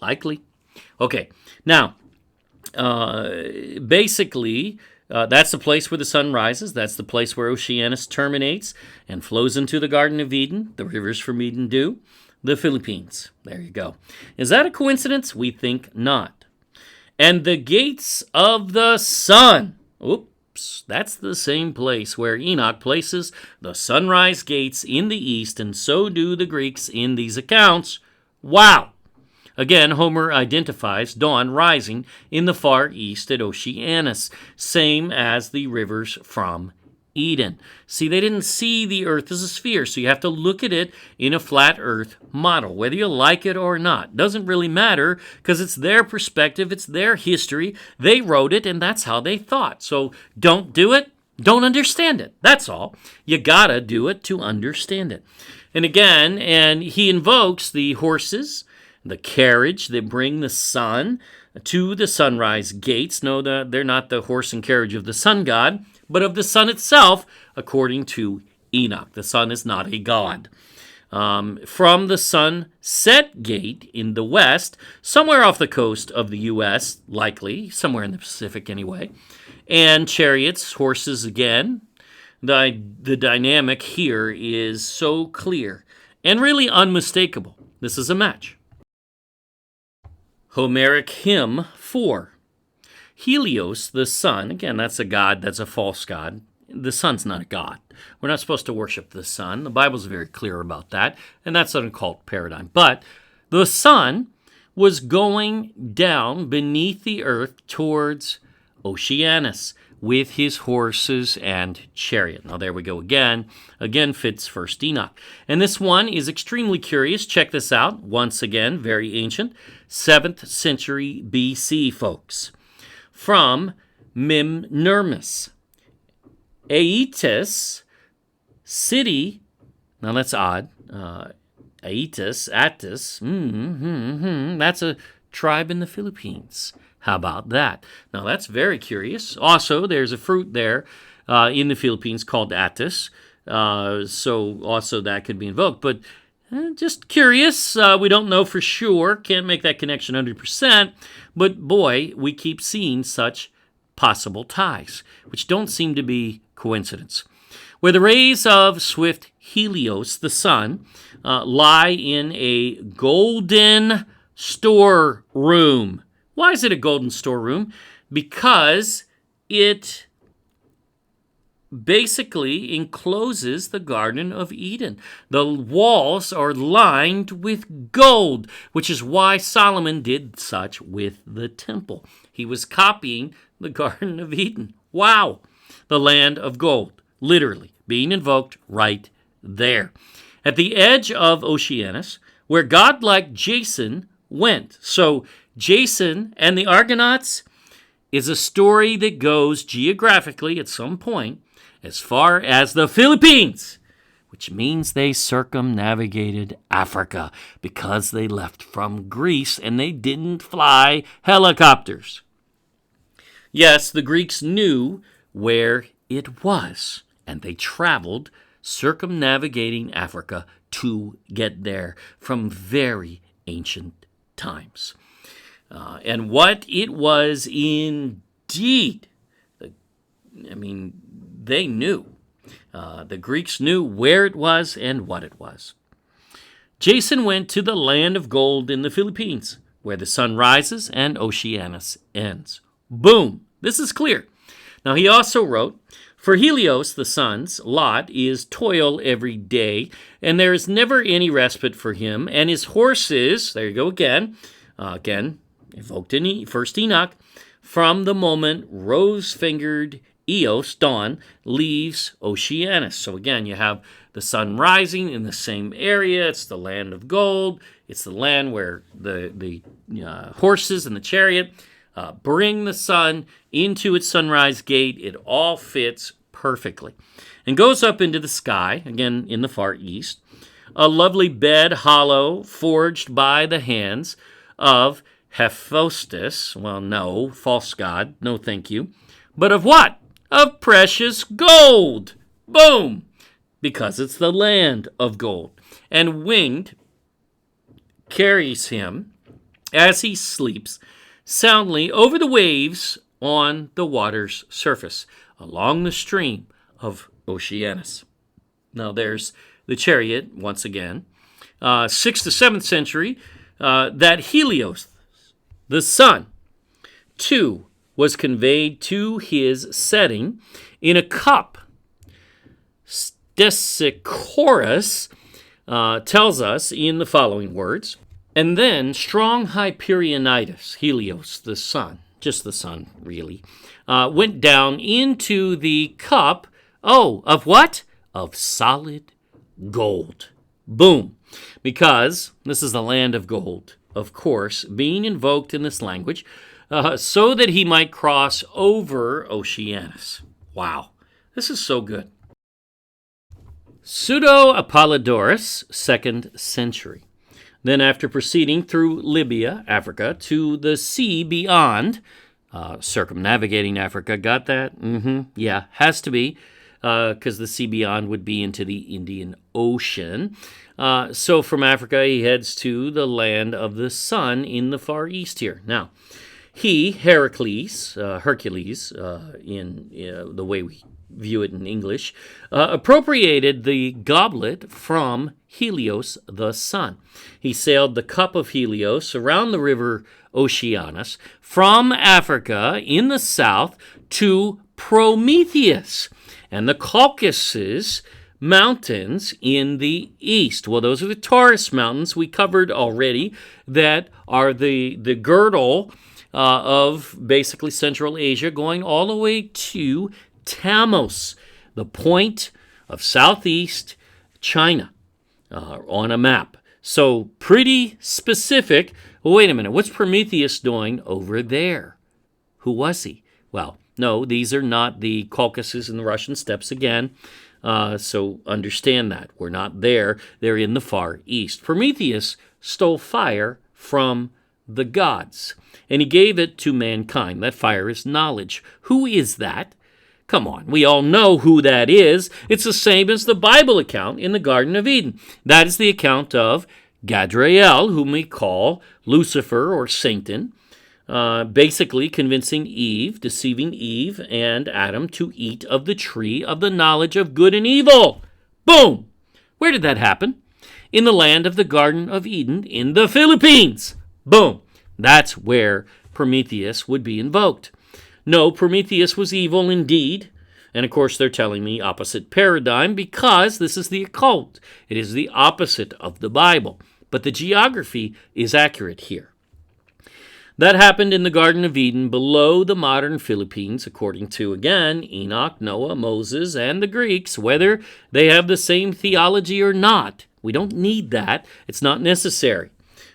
A: Likely. Okay, now, basically, that's the place where the sun rises. That's the place where Oceanus terminates and flows into the Garden of Eden. The rivers from Eden do. The Philippines. There you go. Is that a coincidence? We think not. And the gates of the sun. Oops, that's the same place where Enoch places the sunrise gates in the east, and so do the Greeks in these accounts. Wow. Again, Homer identifies dawn rising in the Far East at Oceanus, same as the rivers from Eden. See, they didn't see the earth as a sphere, so you have to look at it in a flat earth model, whether you like it or not. Doesn't really matter, because it's their perspective, it's their history. They wrote it, and that's how they thought. So don't do it, don't understand it. That's all. You gotta do it to understand it. And again, and he invokes the horses, the carriage that bring the sun to the sunrise gates. No, they're not the horse and carriage of the sun god, but of the sun itself, according to Enoch. The sun is not a god. From the sunset gate in the west, somewhere off the coast of the U.S., likely, somewhere in the Pacific anyway, and chariots, horses again. The dynamic here is so clear and really unmistakable. This is a match. Homeric hymn 4. Helios, the sun, again, that's a god, that's a false god. The sun's not a god. We're not supposed to worship the sun. The Bible's very clear about that, and that's an occult paradigm. But the sun was going down beneath the earth towards Oceanus with his horses and chariot. Now there we go again. Again fits 1st Enoch. And this one is extremely curious. Check this out. Once again, very ancient. 7th century BC, folks. From Mimnermus. Aetus, city, now that's odd. Aetus, Attis, that's a tribe in the Philippines. How about that? Now that's very curious. Also, there's a fruit there in the Philippines called Attis. So also that could be invoked. But just curious. We don't know for sure. Can't make that connection 100%. But boy, we keep seeing such possible ties, which don't seem to be coincidence. Where the rays of swift Helios, the sun, lie in a golden storeroom. Why is it a golden storeroom? Because it basically encloses the Garden of Eden. The walls are lined with gold, which is why Solomon did such with the temple. He was copying the Garden of Eden. Wow! The land of gold, literally, being invoked right there. At the edge of Oceanus, where godlike Jason went. So, Jason and the Argonauts is a story that goes geographically at some point as far as the Philippines, which means they circumnavigated Africa because they left from Greece and they didn't fly helicopters. Yes, the Greeks knew where it was, and they traveled circumnavigating Africa to get there from very ancient times. And what it was indeed, they knew. The Greeks knew where it was and what it was. Jason went to the land of gold in the Philippines, where the sun rises and Oceanus ends. Boom! This is clear. Now, he also wrote, for Helios, the sun's lot is toil every day, and there is never any respite for him, and his horses, there you go again, evoked in 1st Enoch, from the moment rose-fingered Eos, dawn, leaves Oceanus. So again, you have the sun rising in the same area. It's the land of gold. It's the land where the horses and the chariot bring the sun into its sunrise gate. It all fits perfectly. And goes up into the sky, again in the far east, a lovely bed hollow, forged by the hands of Hephaestus. Well, no, false god, no thank you. But of what? Of precious gold. Boom! Because it's the land of gold. And winged carries him as he sleeps soundly over the waves on the water's surface, along the stream of Oceanus. Now there's the chariot, once again. 6th to 7th century, that Helios, the sun, too, was conveyed to his setting in a cup. Stesichorus tells us in the following words, and then strong Hyperionitis, Helios, the sun, just the sun, really, went down into the cup, of what? Of solid gold. Boom. Because this is the land of gold, of course, being invoked in this language, so that he might cross over Oceanus. Wow. This is so good. Pseudo-Apollodorus, 2nd century. Then after proceeding through Libya, Africa, to the sea beyond, circumnavigating Africa, got that? Yeah, has to be, because the sea beyond would be into the Indian Ocean. So from Africa, he heads to the land of the sun in the far east here. Now, he, Hercules, in the way we view it in English, appropriated the goblet from Helios, the sun. He sailed the cup of Helios around the river Oceanus from Africa in the south to Prometheus and the Caucasus mountains in the east. Well, those are the Taurus Mountains we covered already that are the girdle of basically Central Asia, going all the way to Tammuz, the point of southeast China on a map. So pretty specific. Well, wait a minute. What's Prometheus doing over there? Who was he? Well, no, these are not the Caucasus and the Russian steppes again. So understand that. We're not there. They're in the Far East. Prometheus stole fire from the gods, and he gave it to mankind. That fire is knowledge. Who is that? Come on, we all know who that is. It's the same as the Bible account in the Garden of Eden. That is the account of Gadriel, whom we call Lucifer or Satan, basically convincing Eve, deceiving Eve and Adam to eat of the tree of the knowledge of good and evil. Boom! Where did that happen? In the land of the Garden of Eden in the Philippines. Boom! That's where Prometheus would be invoked. No, Prometheus was evil indeed. And of course, they're telling me opposite paradigm because this is the occult. It is the opposite of the Bible. But the geography is accurate here. That happened in the Garden of Eden below the modern Philippines, according to, again, Enoch, Noah, Moses, and the Greeks, whether they have the same theology or not. We don't need that. It's not necessary.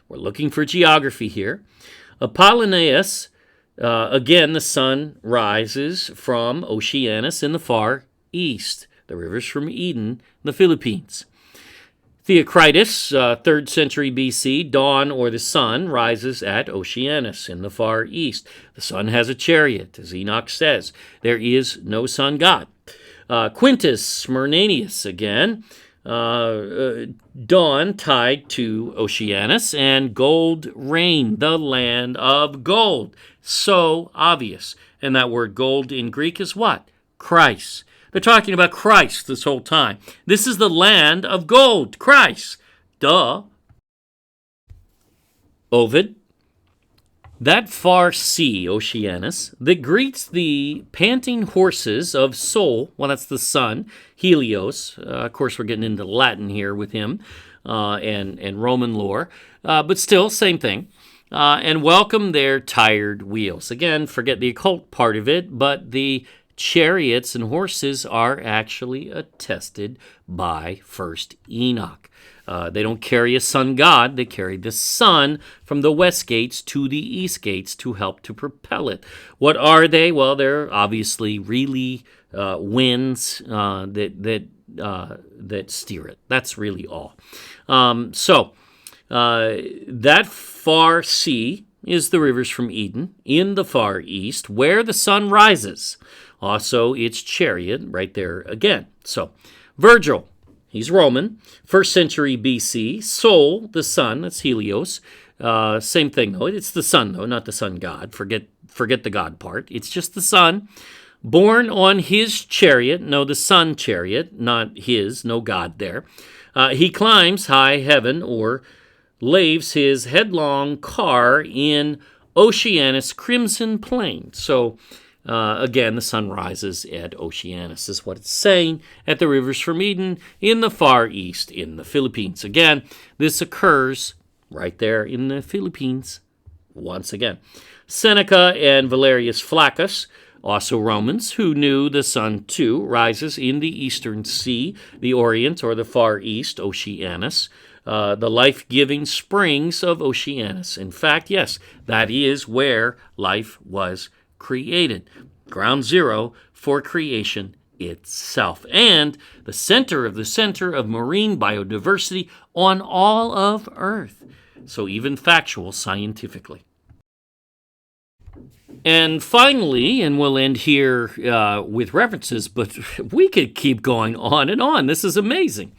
A: We're looking for geography here. Apollonius, again, the sun rises from Oceanus in the Far East, the rivers from Eden, the Philippines. Theocritus, 3rd century BC, dawn or the sun rises at Oceanus in the Far East. The sun has a chariot, as Enoch says. There is no sun god. Quintus Smyrnanius, again, dawn tied to Oceanus, and gold rain, the land of gold. So obvious. And that word gold in Greek is what? Christ. They're talking about Christ this whole time. This is the land of gold, Christ. Duh. Ovid. That far sea, Oceanus, that greets the panting horses of Sol, well, that's the sun, Helios. Of course, we're getting into Latin here with him and Roman lore, but still, same thing. And welcome their tired wheels. Again, forget the occult part of it, but the chariots and horses are actually attested by first Enoch. They don't carry a sun god. They carry the sun from the west gates to the east gates to help to propel it. What are they? Well, they're obviously really winds that steer it. That's really all. That far sea is the rivers from Eden in the Far East, where the sun rises. Also, its chariot right there again. So, Virgil, he's Roman, 1st century BC. Sol, the sun, that's Helios. Same thing, though. It's the sun, though, not the sun god. Forget the god part. It's just the sun. Born on his chariot, no, the sun chariot, not his, no god there. He climbs high heaven, or laves his headlong car in Oceanus' crimson plain. So, again, the sun rises at Oceanus, is what it's saying, at the rivers from Eden in the Far East in the Philippines. Again, this occurs right there in the Philippines once again. Seneca and Valerius Flaccus, also Romans, who knew the sun too, rises in the eastern sea, the Orient or the Far East, Oceanus, the life-giving springs of Oceanus. In fact, yes, that is where life was created. Ground zero for creation itself. And the center of marine biodiversity on all of Earth. So even factual scientifically. And finally, and we'll end here with references, but we could keep going on and on. This is amazing.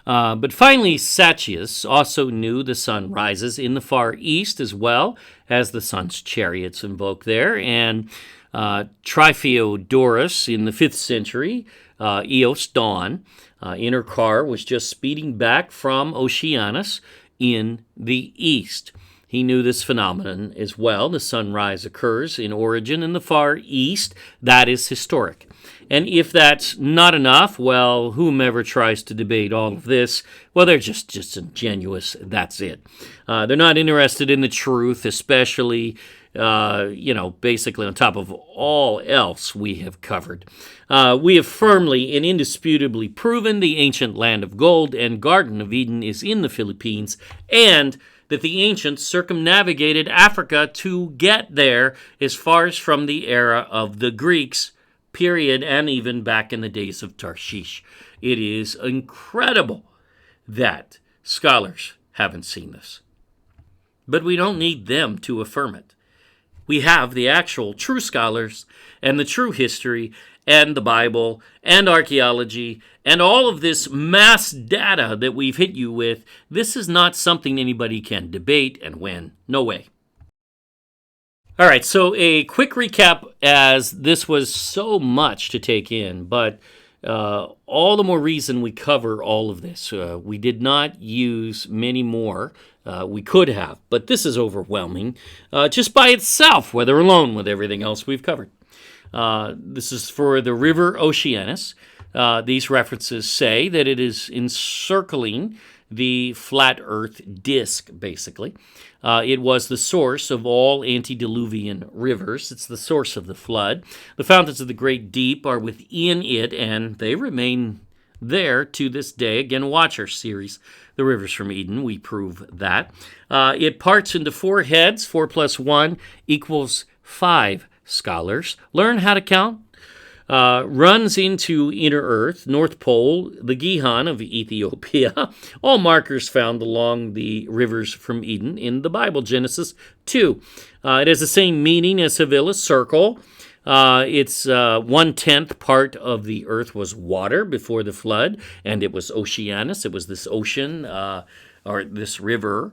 A: But finally, Saccius also knew the sun rises in the Far East as well as the sun's chariots invoke there. And Triphiodorus in the 5th century, Eos dawn, in her car was just speeding back from Oceanus in the east. He knew this phenomenon as well. The sunrise occurs in origin in the Far East. That is historic. And if that's not enough, well, whomever tries to debate all of this, well, they're just disingenuous. That's it. They're not interested in the truth, especially, basically on top of all else we have covered. We have firmly and indisputably proven the ancient land of gold and Garden of Eden is in the Philippines, and that the ancients circumnavigated Africa to get there as far as from the era of the Greeks, period, and even back in the days of Tarshish. It is incredible that scholars haven't seen this. But we don't need them to affirm it. We have the actual true scholars and the true history and the Bible and archaeology and all of this mass data that we've hit you with. This is not something anybody can debate and win. No way. All right, so a quick recap, as this was so much to take in, but all the more reason we cover all of this. We did not use many more. We could have, but this is overwhelming just by itself, whether alone with everything else we've covered. This is for the river Oceanus. These references say that it is encircling the flat earth disk, basically. It was the source of all antediluvian rivers. It's the source of the flood. The fountains of the great deep are within it, and they remain there to this day. Again, watch our series, The Rivers from Eden. We prove that. It parts into 4 heads. 4 plus 1 equals 5 scholars. Learn how to count. Runs into inner earth, North Pole, the Gihon of Ethiopia, all markers found along the rivers from Eden in the Bible, Genesis 2. It has the same meaning as Havilah, circle. It's 1/10 part of the earth was water before the flood, and it was Oceanus. It was this ocean, or this river,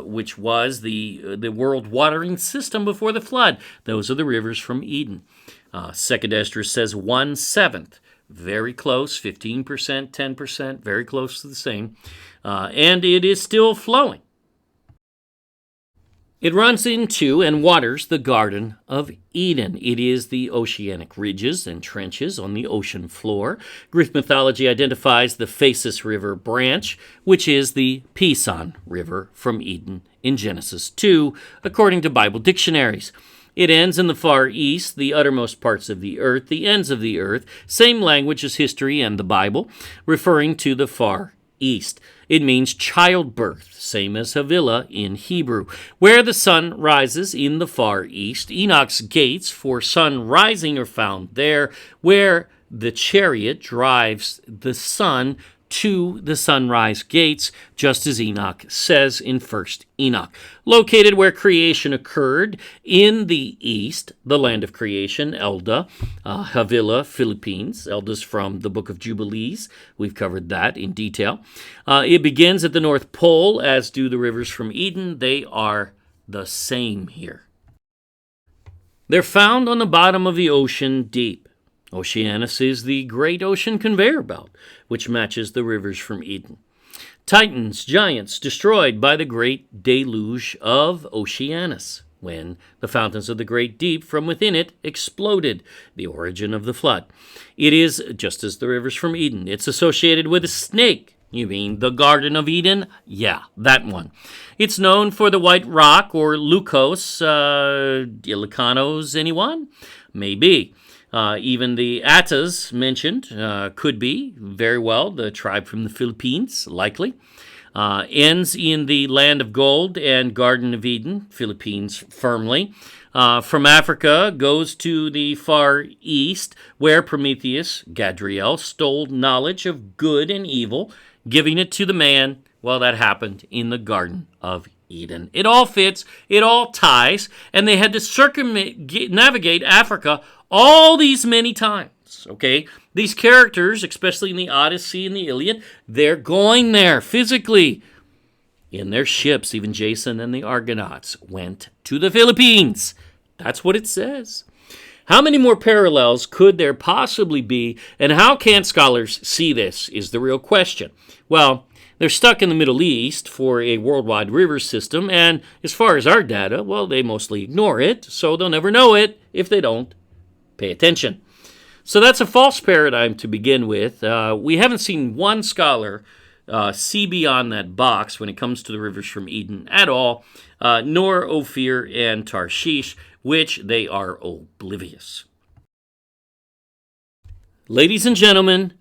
A: which was the world watering system before the flood. Those are the rivers from Eden. Second Esdras says 1/7, very close, 15%, 10%, very close to the same, and it is still flowing. It runs into and waters the Garden of Eden. It is the oceanic ridges and trenches on the ocean floor. Greek mythology identifies the Phasis River branch, which is the Pison River from Eden in Genesis 2, according to Bible dictionaries. It ends in the Far East, the uttermost parts of the earth, the ends of the earth, same language as history and the Bible, referring to the Far East. It means childbirth, same as Havilah in Hebrew. Where the sun rises in the Far East, Enoch's gates for sun rising are found there, where the chariot drives the sun to the sunrise gates, just as Enoch says in 1st Enoch. Located where creation occurred in the east, the land of creation, Elda, Havilah, Philippines. Elda's from the book of Jubilees. We've covered that in detail. It begins at the North Pole, as do the rivers from Eden. They are the same here. They're found on the bottom of the ocean deep. Oceanus is the great ocean conveyor belt, which matches the rivers from Eden. Titans, giants, destroyed by the great deluge of Oceanus, when the fountains of the great deep from within it exploded, the origin of the flood. It is just as the rivers from Eden. It's associated with a snake. You mean the Garden of Eden? Yeah, that one. It's known for the white rock, or Leucos, Ilikanos, anyone? Maybe. Even the Attas mentioned could be, very well, the tribe from the Philippines, likely. Ends in the land of gold and Garden of Eden, Philippines firmly. From Africa, goes to the Far East, where Prometheus, Gadriel, stole knowledge of good and evil, giving it to the man. Well, that happened in the Garden of Eden. It all fits, it all ties, and they had to circumnavigate Africa all these many times, okay? These characters, especially in the Odyssey and the Iliad, they're going there physically in their ships. Even Jason and the Argonauts went to the Philippines. That's what it says. How many more parallels could there possibly be, and how can scholars see this is the real question. Well, They're stuck in the Middle East for a worldwide river system, and as far as our data, well, they mostly ignore it, so they'll never know it if they don't pay attention. So that's a false paradigm to begin with. We haven't seen one scholar see beyond that box when it comes to the rivers from Eden at all, nor Ophir and Tarshish, which they are oblivious. Ladies and gentlemen,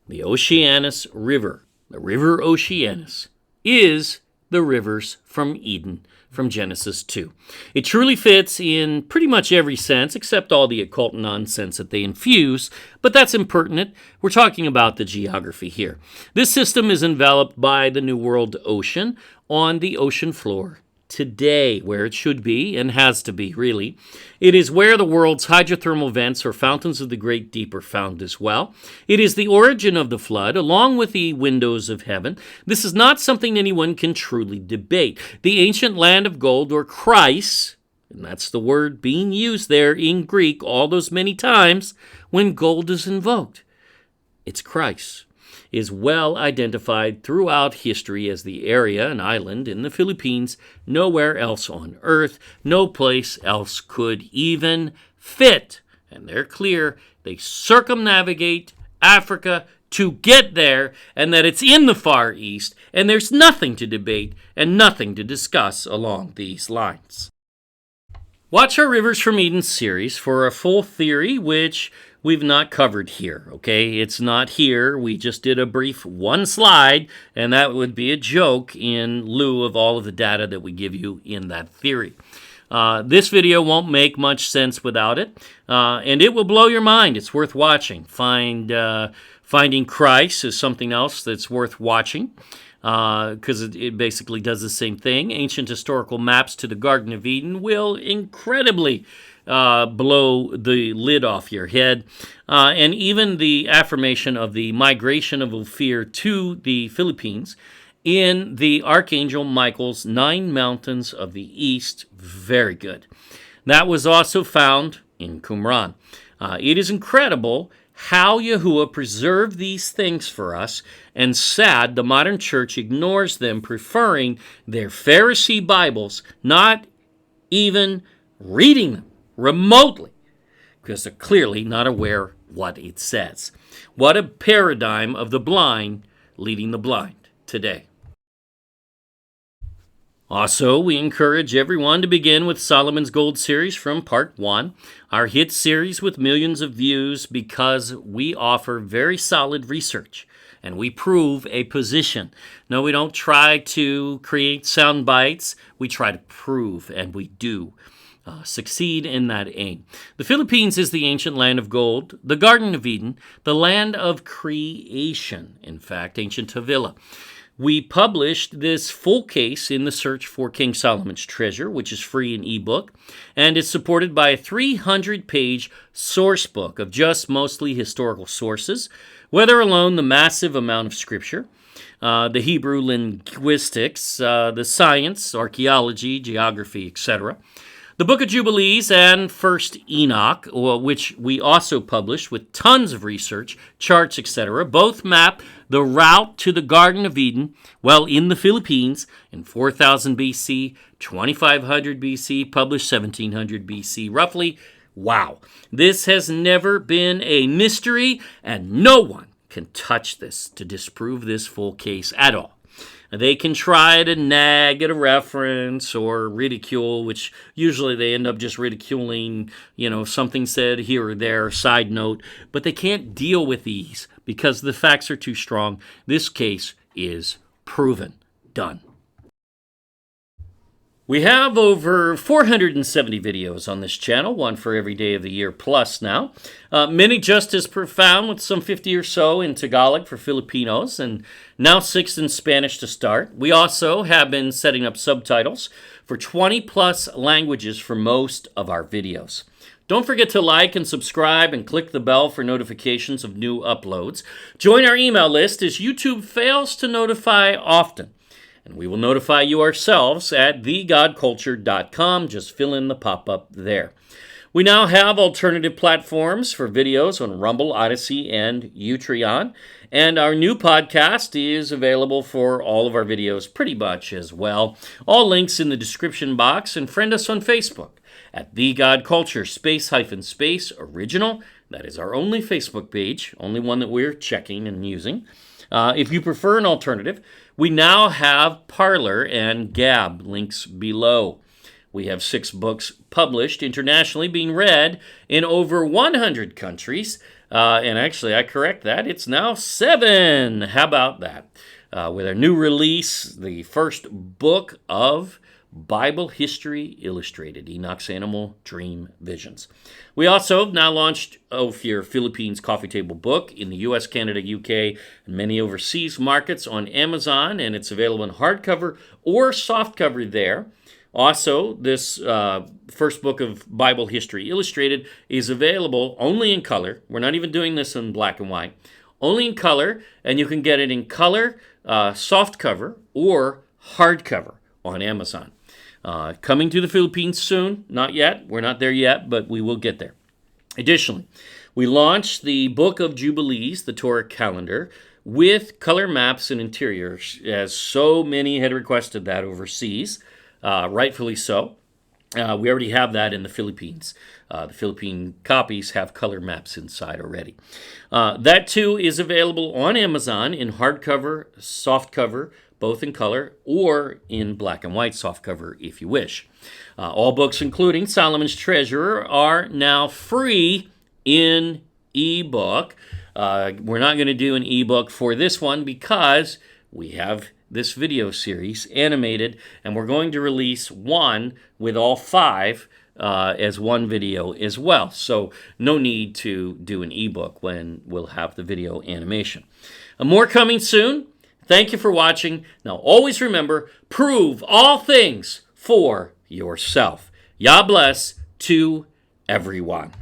A: the Oceanus River, the river Oceanus, is the rivers from Eden from Genesis 2. It truly fits in pretty much every sense, except all the occult nonsense that they infuse, but that's impertinent. We're talking about the geography here. This system is enveloped by the New World ocean on the ocean floor today, where it should be and has to be, really. It is where the world's hydrothermal vents or fountains of the great deep are found as well. It is the origin of the flood, along with the windows of heaven. This is not something anyone can truly debate. The ancient land of gold, or Christ, and that's the word being used there in Greek all those many times when gold is invoked. It's Christ, is well identified throughout history as the area, an island in the Philippines, nowhere else on earth, no place else could even fit. And they're clear, they circumnavigate Africa to get there, and that it's in the Far East, and there's nothing to debate and nothing to discuss along these lines. Watch our Rivers from Eden series for a full theory, which we've not covered here, okay? It's not here. We just did a brief one slide, and that would be a joke in lieu of all of the data that we give you in that theory. This video won't make much sense without it, and it will blow your mind. It's worth watching. Finding Christ is something else that's worth watching, because it basically does the same thing. Ancient historical maps to the Garden of Eden will incredibly blow the lid off your head. And even the affirmation of the migration of Ophir to the Philippines in the Archangel Michael's 9 mountains of the east, very good. That was also found in Qumran. It is incredible how Yahuwah preserved these things for us, and sad the modern church ignores them, preferring their Pharisee Bibles, not even reading them remotely, because they're clearly not aware what it says. What a paradigm of the blind leading the blind today. Also, we encourage everyone to begin with Solomon's Gold series from part 1, our hit series with millions of views, because we offer very solid research and we prove a position. No, we don't try to create sound bites. We try to prove, and we do succeed in that aim. The Philippines is the ancient land of gold, the Garden of Eden, the land of creation, in fact, ancient Havilah. We published this full case in the search for King Solomon's treasure, which is free in eBook, and it's supported by a 300-page source book of just mostly historical sources, whether alone the massive amount of scripture, the Hebrew linguistics, the science, archaeology, geography, etc., the Book of Jubilees and First Enoch, which we also published with tons of research, charts, etc., both map the route to the Garden of Eden, well, in the Philippines, in 4000 BC, 2500 BC, published 1700 BC, roughly. Wow. This has never been a mystery, and no one can touch this to disprove this full case at all. They can try to nag at a reference or ridicule, which usually they end up just ridiculing, something said here or there, side note, but they can't deal with these because the facts are too strong. This case is proven. Done. We have over 470 videos on this channel, one for every day of the year plus now. Many just as profound, with some 50 or so in Tagalog for Filipinos, and now 6 in Spanish to start. We also have been setting up subtitles for 20 plus languages for most of our videos. Don't forget to like and subscribe and click the bell for notifications of new uploads. Join our email list as YouTube fails to notify often. And we will notify you ourselves at thegodculture.com. Just fill in the pop-up there. We now have alternative platforms for videos on Rumble, Odyssey, and Utreon. And our new podcast is available for all of our videos pretty much as well. All links in the description box, and friend us on Facebook at The God Culture space original. That is our only Facebook page, only one that we're checking and using. If you prefer an alternative, we now have Parler and Gab, links below. We have 6 books published internationally, being read in over 100 countries. And actually, I correct that. It's now 7. How about that? With our new release, the first book of Bible History Illustrated, Enoch's Animal Dream Visions. We also have now launched Ophir Philippines Coffee Table Book in the U.S., Canada, UK, and many overseas markets on Amazon, and it's available in hardcover or softcover there. Also, this first book of Bible History Illustrated is available only in color. We're not even doing this in black and white. Only in color, and you can get it in color, softcover, or hardcover on Amazon. Coming to the Philippines soon. Not yet. We're not there yet, but we will get there. Additionally, we launched the Book of Jubilees, the Torah calendar, with color maps and interiors, as so many had requested that overseas. Rightfully so. We already have that in the Philippines. The Philippine copies have color maps inside already. That too is available on Amazon in hardcover, softcover, both in color, or in black and white softcover if you wish. All books, including Solomon's Treasurer, are now free in eBook. We're not going to do an eBook for this one because we have this video series animated, and we're going to release one with all 5 as one video as well. So no need to do an ebook when we'll have the video animation. More coming soon. Thank you for watching. Now always remember, prove all things for yourself. Yah bless to everyone.